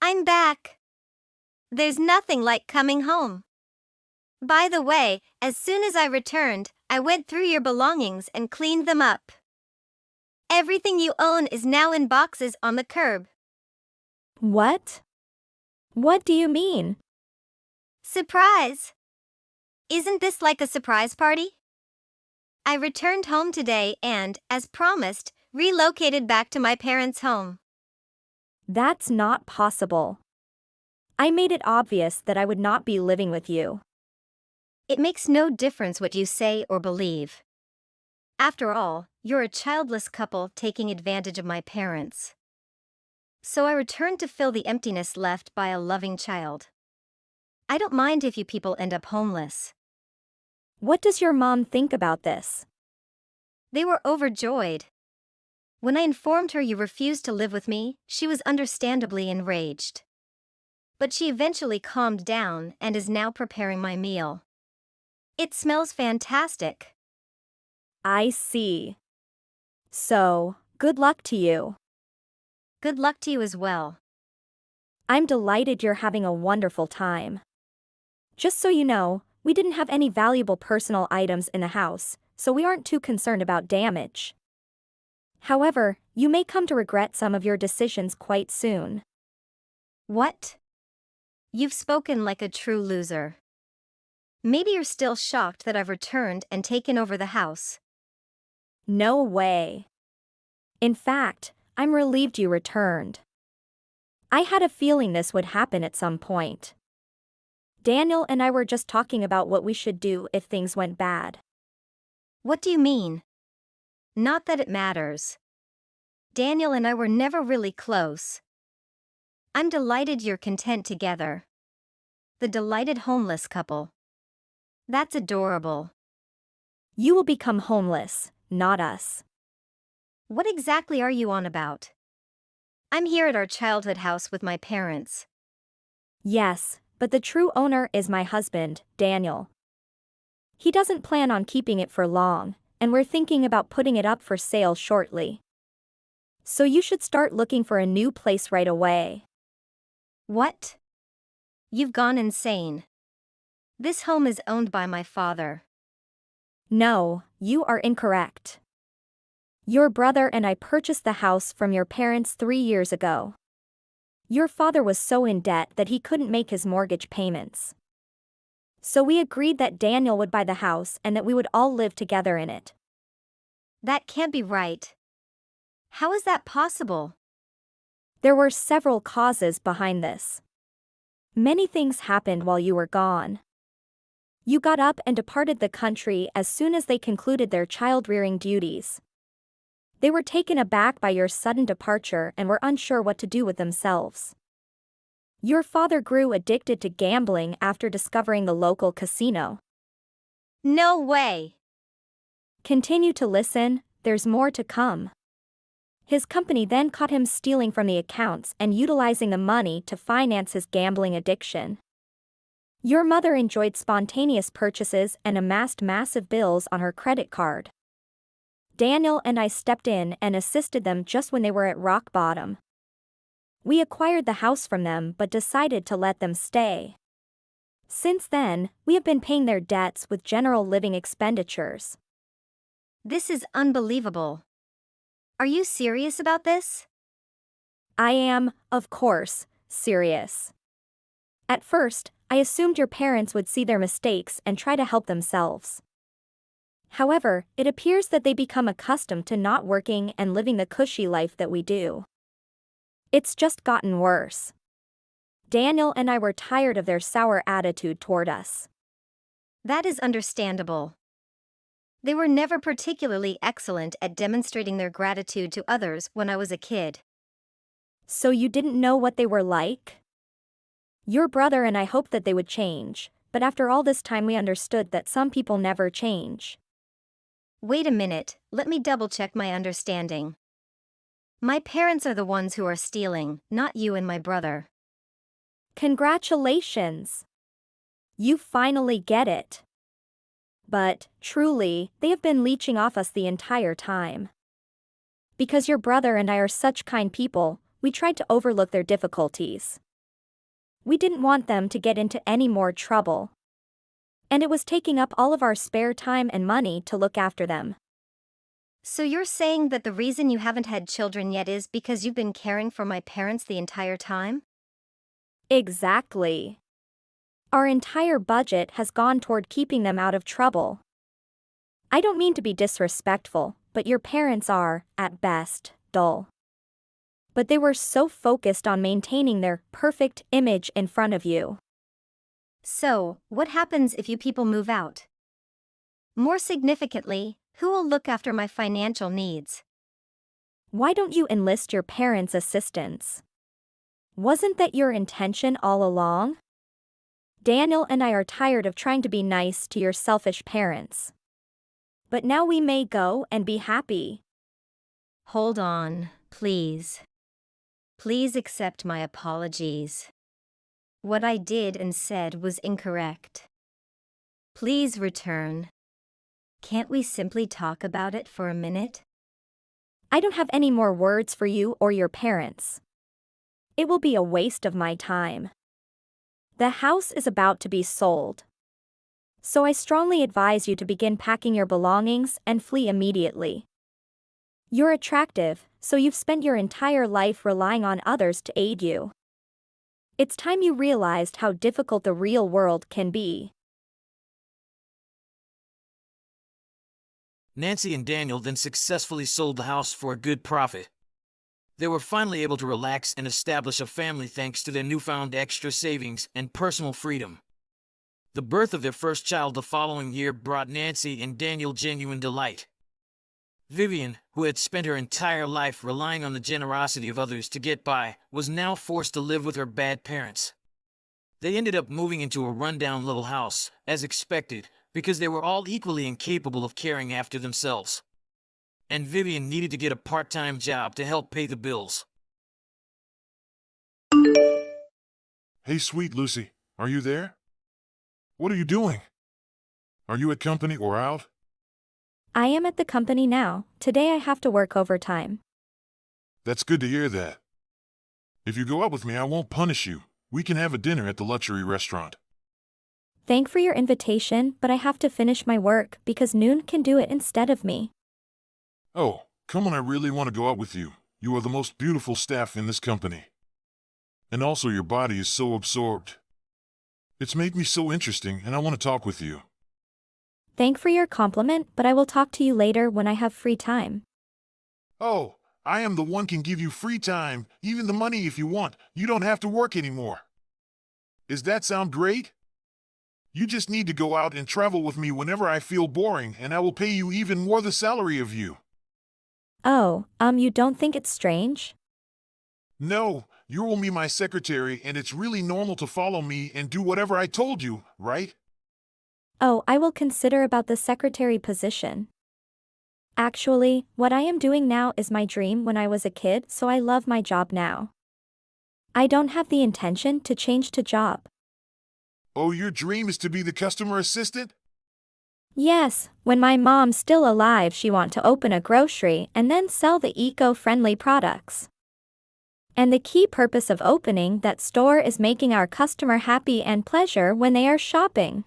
I'm back. There's nothing like coming home. By the way, as soon as I returned, I went through your belongings and cleaned them up. Everything you own is now in boxes on the curb. What? What do you mean? Surprise! Isn't this like a surprise party? I returned home today and, as promised, relocated back to my parents' home. That's not possible. I made it obvious that I would not be living with you. It makes no difference what you say or believe. After all, you're a childless couple taking advantage of my parents. So I returned to fill the emptiness left by a loving child. I don't mind if you people end up homeless. What does your mom think about this? They were overjoyed. When I informed her you refused to live with me, she was understandably enraged. But she eventually calmed down and is now preparing my meal. It smells fantastic. I see. So, good luck to you. Good luck to you as well. I'm delighted you're having a wonderful time. Just so you know, we didn't have any valuable personal items in the house, so we aren't too concerned about damage. However, you may come to regret some of your decisions quite soon. What? You've spoken like a true loser. Maybe you're still shocked that I've returned and taken over the house. No way. In fact, I'm relieved you returned. I had a feeling this would happen at some point. Daniel and I were just talking about what we should do if things went bad. What do you mean? Not that it matters. Daniel and I were never really close. I'm delighted you're content together. The delighted homeless couple. That's adorable. You will become homeless, not us. What exactly are you on about? I'm here at our childhood house with my parents. Yes, but the true owner is my husband, Daniel. He doesn't plan on keeping it for long, and we're thinking about putting it up for sale shortly. So you should start looking for a new place right away. What? You've gone insane. This home is owned by my father. No, you are incorrect. Your brother and I purchased the house from your parents 3 years ago. Your father was so in debt that he couldn't make his mortgage payments. So we agreed that Daniel would buy the house and that we would all live together in it. That can't be right. How is that possible? There were several causes behind this. Many things happened while you were gone. You got up and departed the country as soon as they concluded their child-rearing duties. They were taken aback by your sudden departure and were unsure what to do with themselves. Your father grew addicted to gambling after discovering the local casino. No way! Continue to listen, there's more to come. His company then caught him stealing from the accounts and utilizing the money to finance his gambling addiction. Your mother enjoyed spontaneous purchases and amassed massive bills on her credit card. Daniel and I stepped in and assisted them just when they were at rock bottom. We acquired the house from them but decided to let them stay. Since then, we have been paying their debts with general living expenditures. This is unbelievable. Are you serious about this? I am, of course, serious. At first, I assumed your parents would see their mistakes and try to help themselves. However, it appears that they become accustomed to not working and living the cushy life that we do. It's just gotten worse. Daniel and I were tired of their sour attitude toward us. That is understandable. They were never particularly excellent at demonstrating their gratitude to others when I was a kid. So you didn't know what they were like? Your brother and I hoped that they would change, but after all this time we understood that some people never change. Wait a minute, let me double-check my understanding. My parents are the ones who are stealing, not you and my brother. Congratulations! You finally get it. But, truly, they have been leeching off us the entire time. Because your brother and I are such kind people, we tried to overlook their difficulties. We didn't want them to get into any more trouble. And it was taking up all of our spare time and money to look after them. So you're saying that the reason you haven't had children yet is because you've been caring for my parents the entire time? Exactly. Our entire budget has gone toward keeping them out of trouble. I don't mean to be disrespectful, but your parents are, at best, dull. But they were so focused on maintaining their perfect image in front of you. So, what happens if you people move out? More significantly, who will look after my financial needs? Why don't you enlist your parents' assistance? Wasn't that your intention all along? Daniel and I are tired of trying to be nice to your selfish parents. But now we may go and be happy. Hold on, please. Please accept my apologies. What I did and said was incorrect. Please return. Can't we simply talk about it for a minute? I don't have any more words for you or your parents. It will be a waste of my time. The house is about to be sold. So I strongly advise you to begin packing your belongings and flee immediately. You're attractive, so you've spent your entire life relying on others to aid you. It's time you realized how difficult the real world can be. Nancy and Daniel then successfully sold the house for a good profit. They were finally able to relax and establish a family thanks to their newfound extra savings and personal freedom. The birth of their first child the following year brought Nancy and Daniel genuine delight. Vivian, who had spent her entire life relying on the generosity of others to get by, was now forced to live with her bad parents. They ended up moving into a rundown little house, as expected, because they were all equally incapable of caring after themselves. And Vivian needed to get a part-time job to help pay the bills. Hey, sweet Lucy, are you there? What are you doing? Are you at company or out? I am at the company now. Today I have to work overtime. That's good to hear that. If you go out with me, I won't punish you. We can have a dinner at the luxury restaurant. Thank for your invitation, but I have to finish my work because Noon can do it instead of me. Oh, come on, I really want to go out with you. You are the most beautiful staff in this company. And also your body is so absorbed. It's made me so interesting and I want to talk with you. Thank for your compliment, but I will talk to you later when I have free time. Oh, I am the one can give you free time, even the money if you want. You don't have to work anymore. Does that sound great? You just need to go out and travel with me whenever I feel boring and I will pay you even more the salary of you. Oh, you don't think it's strange? No, you will be my secretary and it's really normal to follow me and do whatever I told you, right? Oh, I will consider about the secretary position. Actually, what I am doing now is my dream when I was a kid, so I love my job now. I don't have the intention to change to job. Oh, your dream is to be the customer assistant? Yes, when my mom's still alive, she want to open a grocery and then sell the eco-friendly products. And the key purpose of opening that store is making our customer happy and pleasure when they are shopping.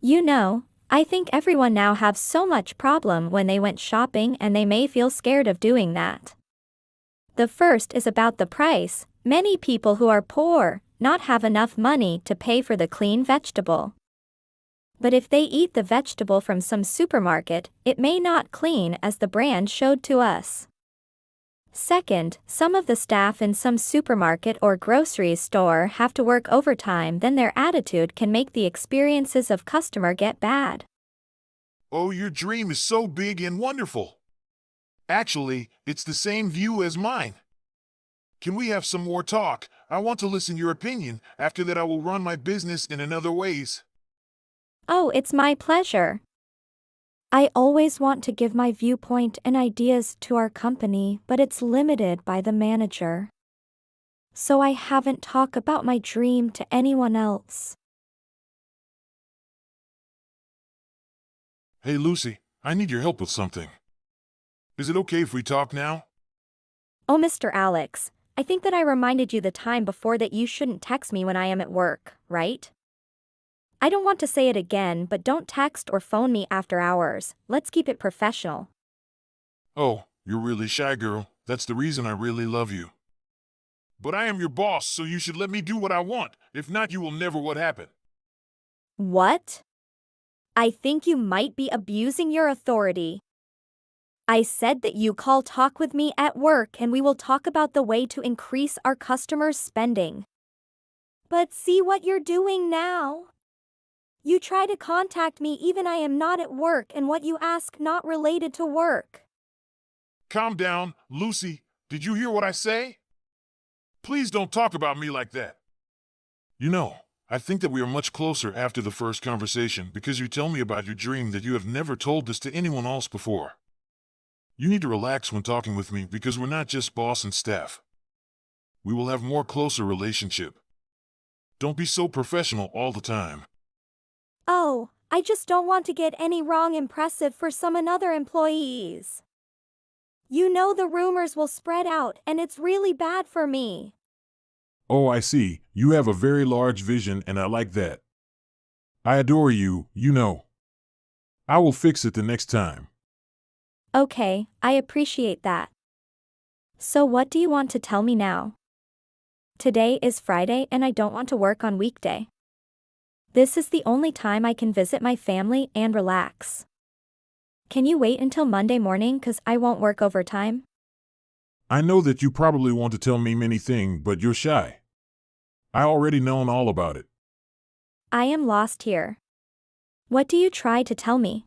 You know, I think everyone now have so much problem when they went shopping and they may feel scared of doing that. The first is about the price. Many people who are poor not have enough money to pay for the clean vegetable. But if they eat the vegetable from some supermarket, it may not clean as the brand showed to us. Second, some of the staff in some supermarket or grocery store have to work overtime, then their attitude can make the experiences of customer get bad. Oh, your dream is so big and wonderful. Actually, it's the same view as mine. Can we have some more talk? I want to listen your opinion. After that I will run my business in another ways. Oh, it's my pleasure. I always want to give my viewpoint and ideas to our company, but it's limited by the manager. So I haven't talked about my dream to anyone else. Hey, Lucy, I need your help with something. Is it okay if we talk now? Oh, Mr. Alex, I think that I reminded you the time before that you shouldn't text me when I am at work, right? I don't want to say it again, but don't text or phone me after hours. Let's keep it professional. Oh, you're really shy, girl. That's the reason I really love you. But I am your boss, so you should let me do what I want. If not, you will never what happen. What? I think you might be abusing your authority. I said that you call talk with me at work and we will talk about the way to increase our customers' spending. But see what you're doing now. You try to contact me even I am not at work and what you ask not related to work. Calm down, Lucy. Did you hear what I say? Please don't talk about me like that. You know, I think that we are much closer after the first conversation because you tell me about your dream that you have never told this to anyone else before. You need to relax when talking with me because we're not just boss and staff. We will have more closer relationship. Don't be so professional all the time. Oh, I just don't want to get any wrong impressive for some another employees. You know the rumors will spread out and it's really bad for me. Oh, I see. You have a very large vision and I like that. I adore you, you know. I will fix it the next time. Okay, I appreciate that. So what do you want to tell me now? Today is Friday and I don't want to work on weekday. This is the only time I can visit my family and relax. Can you wait until Monday morning cause I won't work overtime? I know that you probably want to tell me many things, but you're shy. I already known all about it. I am lost here. What do you try to tell me?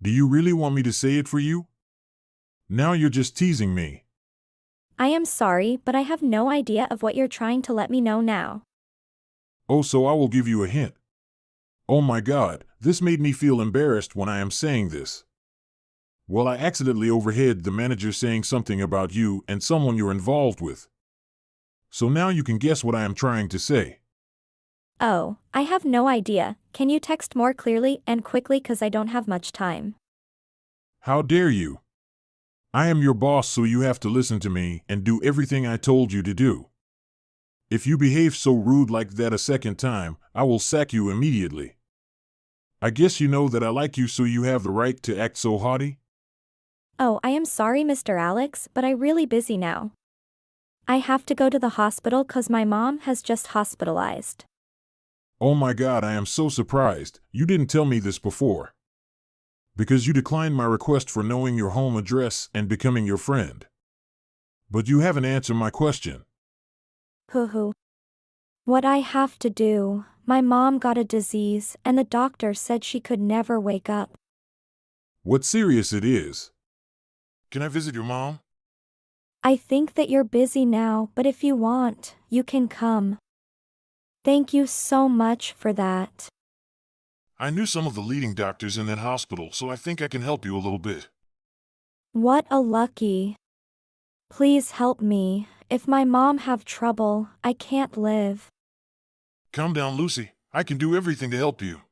Do you really want me to say it for you? Now you're just teasing me. I am sorry, but I have no idea of what you're trying to let me know now. Oh, so I will give you a hint. Oh my God, this made me feel embarrassed when I am saying this. Well, I accidentally overheard the manager saying something about you and someone you're involved with. So now you can guess what I am trying to say. Oh, I have no idea. Can you text more clearly and quickly cause I don't have much time? How dare you? I am your boss, so you have to listen to me and do everything I told you to do. If you behave so rude like that a second time, I will sack you immediately. I guess you know that I like you, so you have the right to act so haughty? Oh, I am sorry, Mr. Alex, but I'm really busy now. I have to go to the hospital cause my mom has just hospitalized. Oh my God, I am so surprised. You didn't tell me this before. Because you declined my request for knowing your home address and becoming your friend. But you haven't answered my question. Hoo-hoo. What I have to do, my mom got a disease and the doctor said she could never wake up. What serious it is. Can I visit your mom? I think that you're busy now, but if you want, you can come. Thank you so much for that. I knew some of the leading doctors in that hospital, so I think I can help you a little bit. What a lucky. Please help me. If my mom have trouble, I can't live. Calm down, Lucy. I can do everything to help you.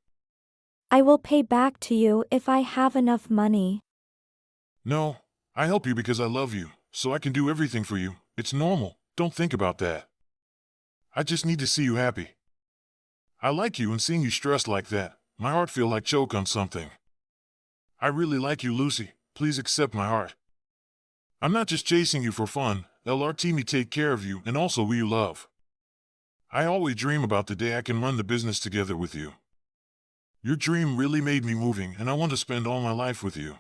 I will pay back to you if I have enough money. No, I help you because I love you, so I can do everything for you. It's normal. Don't think about that. I just need to see you happy. I like you, and seeing you stressed like that, my heart feel like choke on something. I really like you, Lucy. Please accept my heart. I'm not just chasing you for fun. LRT me take care of you and also who you love. I always dream about the day I can run the business together with you. Your dream really made me moving, and I want to spend all my life with you.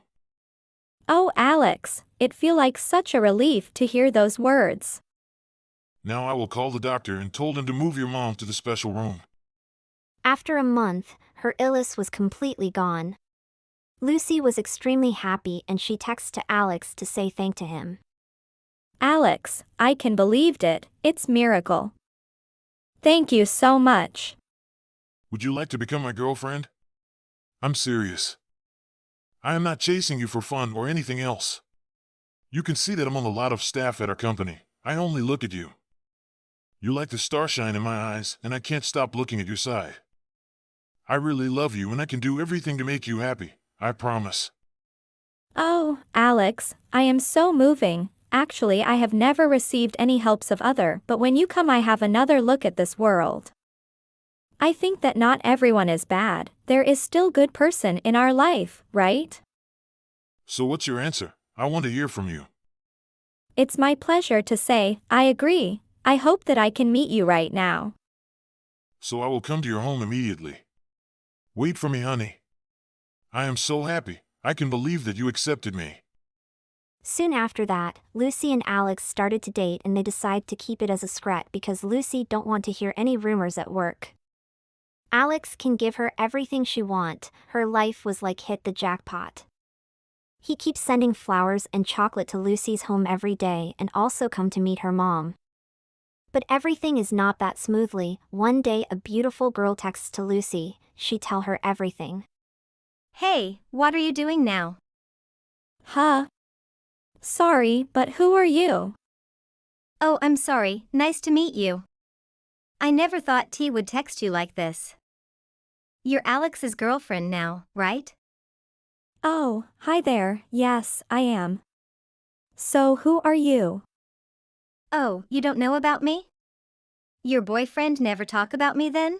Oh, Alex, it feel like such a relief to hear those words. Now I will call the doctor and told him to move your mom to the special room. After a month, her illness was completely gone. Lucy was extremely happy and she texts to Alex to say thank to him. Alex, I can believed it. It's miracle. Thank you so much. Would you like to become my girlfriend? I'm serious. I am not chasing you for fun or anything else. You can see that I'm on a lot of staff at our company. I only look at you. You're like the starshine in my eyes, and I can't stop looking at your side. I really love you, and I can do everything to make you happy. I promise. Oh, Alex, I am so moving. Actually, I have never received any helps of other, but when you come I have another look at this world. I think that not everyone is bad. There is still good person in our life, right? So what's your answer? I want to hear from you. It's my pleasure to say, I agree. I hope that I can meet you right now. So I will come to your home immediately. Wait for me, honey. I am so happy. I can believe that you accepted me. Soon after that, Lucy and Alex started to date and they decide to keep it as a secret because Lucy don't want to hear any rumors at work. Alex can give her everything she want. Her life was like hit the jackpot. He keeps sending flowers and chocolate to Lucy's home every day and also come to meet her mom. But everything is not that smoothly. One day a beautiful girl texts to Lucy. She tell her everything. Hey, what are you doing now? Huh? Sorry, but who are you? Oh, I'm sorry, nice to meet you. I never thought T would text you like this. You're Alex's girlfriend now, right? Oh, hi there. Yes, I am. So who are you? Oh, you don't know about me? Your boyfriend never talk about me then?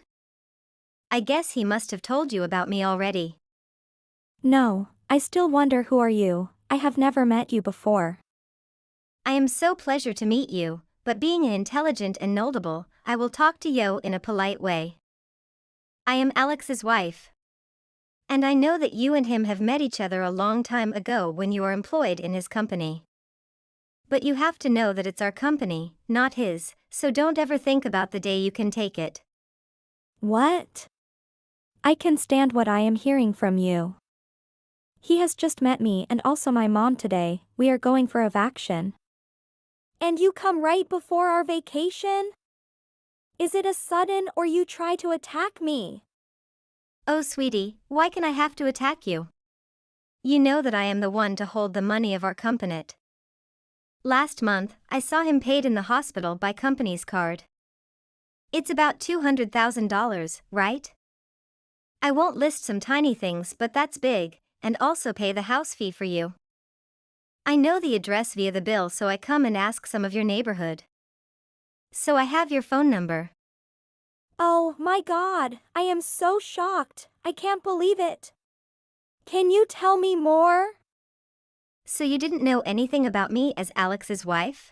I guess he must have told you about me already. No, I still wonder who are you. I have never met you before. I am so pleasure to meet you, but being intelligent and knowledgeable, I will talk to you in a polite way. I am Alex's wife. And I know that you and him have met each other a long time ago when you were employed in his company. But you have to know that it's our company, not his, so don't ever think about the day you can take it. What? I can stand what I am hearing from you. He has just met me and also my mom today. We are going for a vacation. And you come right before our vacation? Is it a sudden or you try to attack me? Oh, sweetie, why can I have to attack you? You know that I am the one to hold the money of our company. Last month, I saw him paid in the hospital by company's card. It's about $200,000, right? I won't list some tiny things, but that's big, and also pay the house fee for you. I know the address via the bill, so I come and ask some of your neighborhood. So I have your phone number. Oh my God, I am so shocked. I can't believe it. Can you tell me more? So you didn't know anything about me as Alex's wife?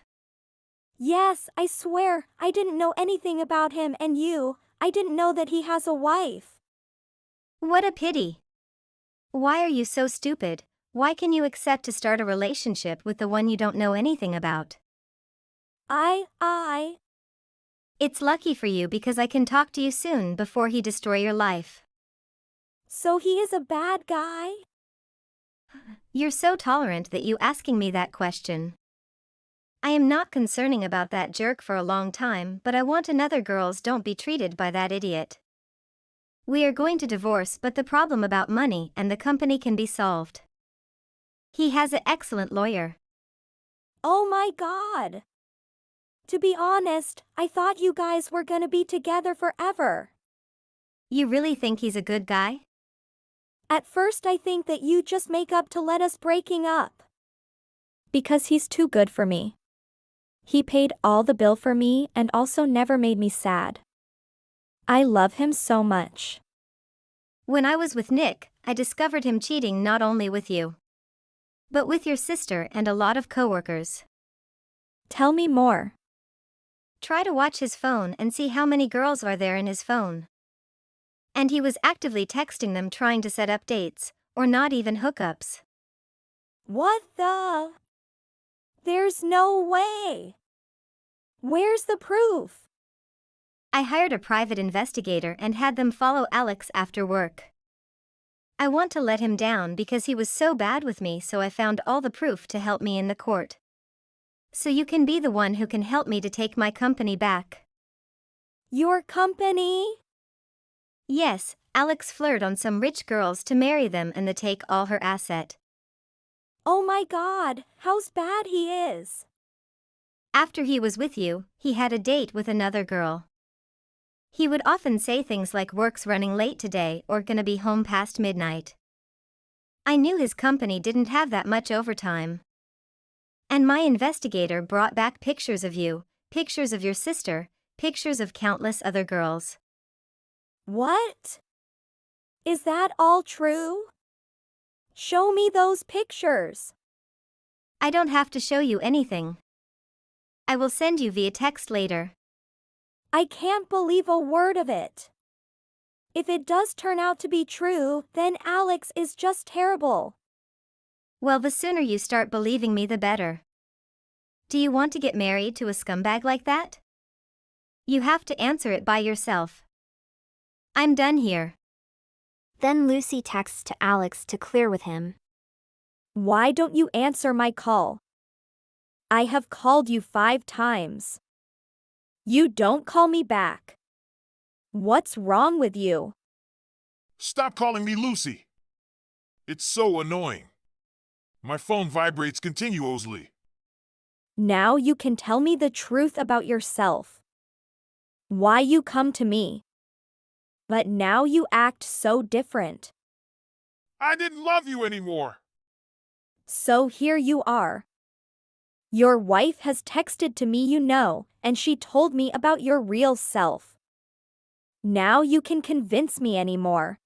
Yes, I swear, I didn't know anything about him and you. I didn't know that he has a wife. What a pity. Why are you so stupid? Why can you accept to start a relationship with the one you don't know anything about? It's It's lucky for you because I can talk to you soon before he destroy your life. So he is a bad guy? You're so tolerant that you asking me that question. I am not concerning about that jerk for a long time, but I want another girls don't be treated by that idiot. We are going to divorce, but the problem about money and the company can be solved. He has an excellent lawyer. Oh my God. To be honest, I thought you guys were gonna be together forever. You really think he's a good guy? At first I think that you just make up to let us breaking up. Because he's too good for me. He paid all the bill for me and also never made me sad. I love him so much. When I was with Nick, I discovered him cheating not only with you, but with your sister and a lot of coworkers. Tell me more. Try to watch his phone and see how many girls are there in his phone. And he was actively texting them trying to set up dates, or not even hookups. What the? There's no way. Where's the proof? I hired a private investigator and had them follow Alex after work. I want to let him down because he was so bad with me, so I found all the proof to help me in the court. So you can be the one who can help me to take my company back. Your company? Yes, Alex flirted on some rich girls to marry them and to take all her asset. Oh my God, how's bad he is. After he was with you, he had a date with another girl. He would often say things like work's running late today or gonna be home past midnight. I knew his company didn't have that much overtime. And my investigator brought back pictures of you, pictures of your sister, pictures of countless other girls. What? Is that all true? Show me those pictures. I don't have to show you anything. I will send you via text later. I can't believe a word of it. If it does turn out to be true, then Alex is just terrible. Well, the sooner you start believing me, the better. Do you want to get married to a scumbag like that? You have to answer it by yourself. I'm done here. Then Lucy texts to Alex to clear with him. Why don't you answer my call? I have called you 5 times. You don't call me back. What's wrong with you? Stop calling me Lucy. It's so annoying. My phone vibrates continuously. Now you can tell me the truth about yourself. Why you come to me? But now you act so different. I didn't love you anymore. So here you are. Your wife has texted to me, you know, and she told me about your real self. Now you can convince me anymore.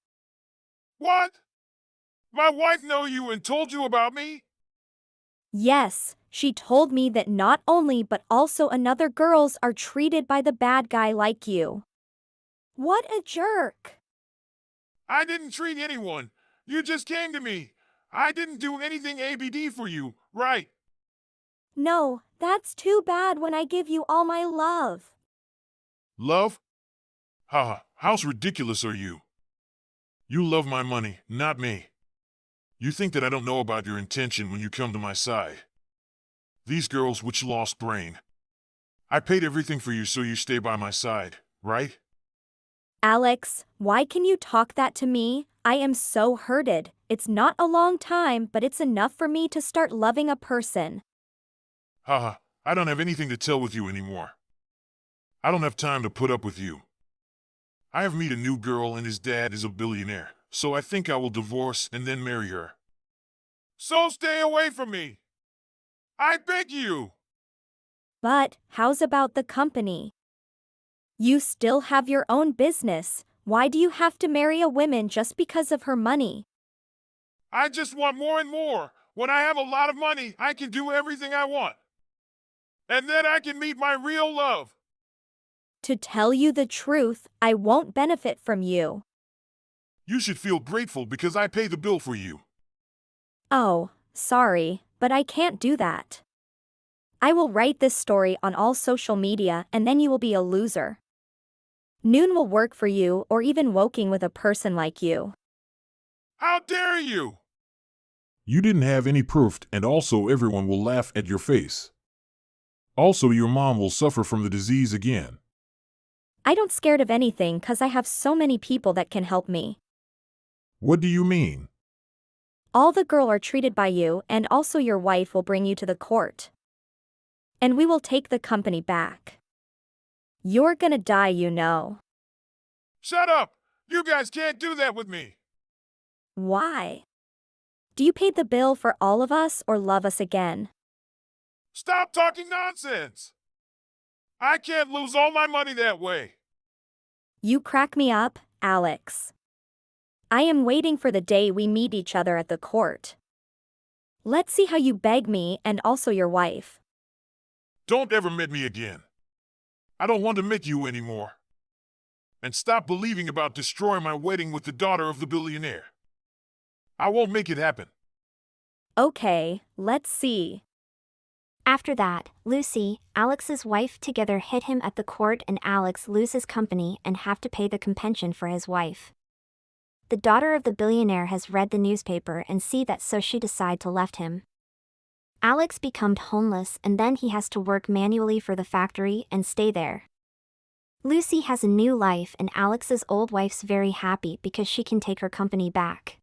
What? My wife know you and told you about me? Yes, she told me that not only but also another girls are treated by the bad guy like you. What a jerk. I didn't treat anyone. You just came to me. I didn't do anything ABD for you, right? No, that's too bad when I give you all my love. Love? Haha, How ridiculous are you? You love my money, not me. You think that I don't know about your intention when you come to my side. These girls which lost brain. I paid everything for you so you stay by my side, right? Alex, why can you talk that to me? I am so hurted. It's not a long time, but it's enough for me to start loving a person. Haha, I don't have anything to tell with you anymore. I don't have time to put up with you. I have met a new girl and his dad is a billionaire, so I think I will divorce and then marry her. So stay away from me! I beg you! But how's about the company? You still have your own business. Why do you have to marry a woman just because of her money? I just want more and more. When I have a lot of money, I can do everything I want. And then I can meet my real love. To tell you the truth, I won't benefit from you. You should feel grateful because I pay the bill for you. Oh, sorry, but I can't do that. I will write this story on all social media and then you will be a loser. Noon will work for you or even woking with a person like you. How dare you! You didn't have any proof, and also everyone will laugh at your face. Also, your mom will suffer from the disease again. I don't scared of anything cause I have so many people that can help me. What do you mean? All the girl are treated by you and also your wife will bring you to the court. And we will take the company back. You're gonna die, you know. Shut up! You guys can't do that with me! Why? Do you pay the bill for all of us or love us again? Stop talking nonsense! I can't lose all my money that way! You crack me up, Alex. I am waiting for the day we meet each other at the court. Let's see how you beg me and also your wife. Don't ever meet me again. I don't want to meet you anymore. And stop believing about destroying my wedding with the daughter of the billionaire. I won't make it happen. Okay, let's see. After that, Lucy, Alex's wife, together hit him at the court and Alex loses company and have to pay the compensation for his wife. The daughter of the billionaire has read the newspaper and see that, so she decide to left him. Alex becomes homeless and then he has to work manually for the factory and stay there. Lucy has a new life and Alex's old wife's very happy because she can take her company back.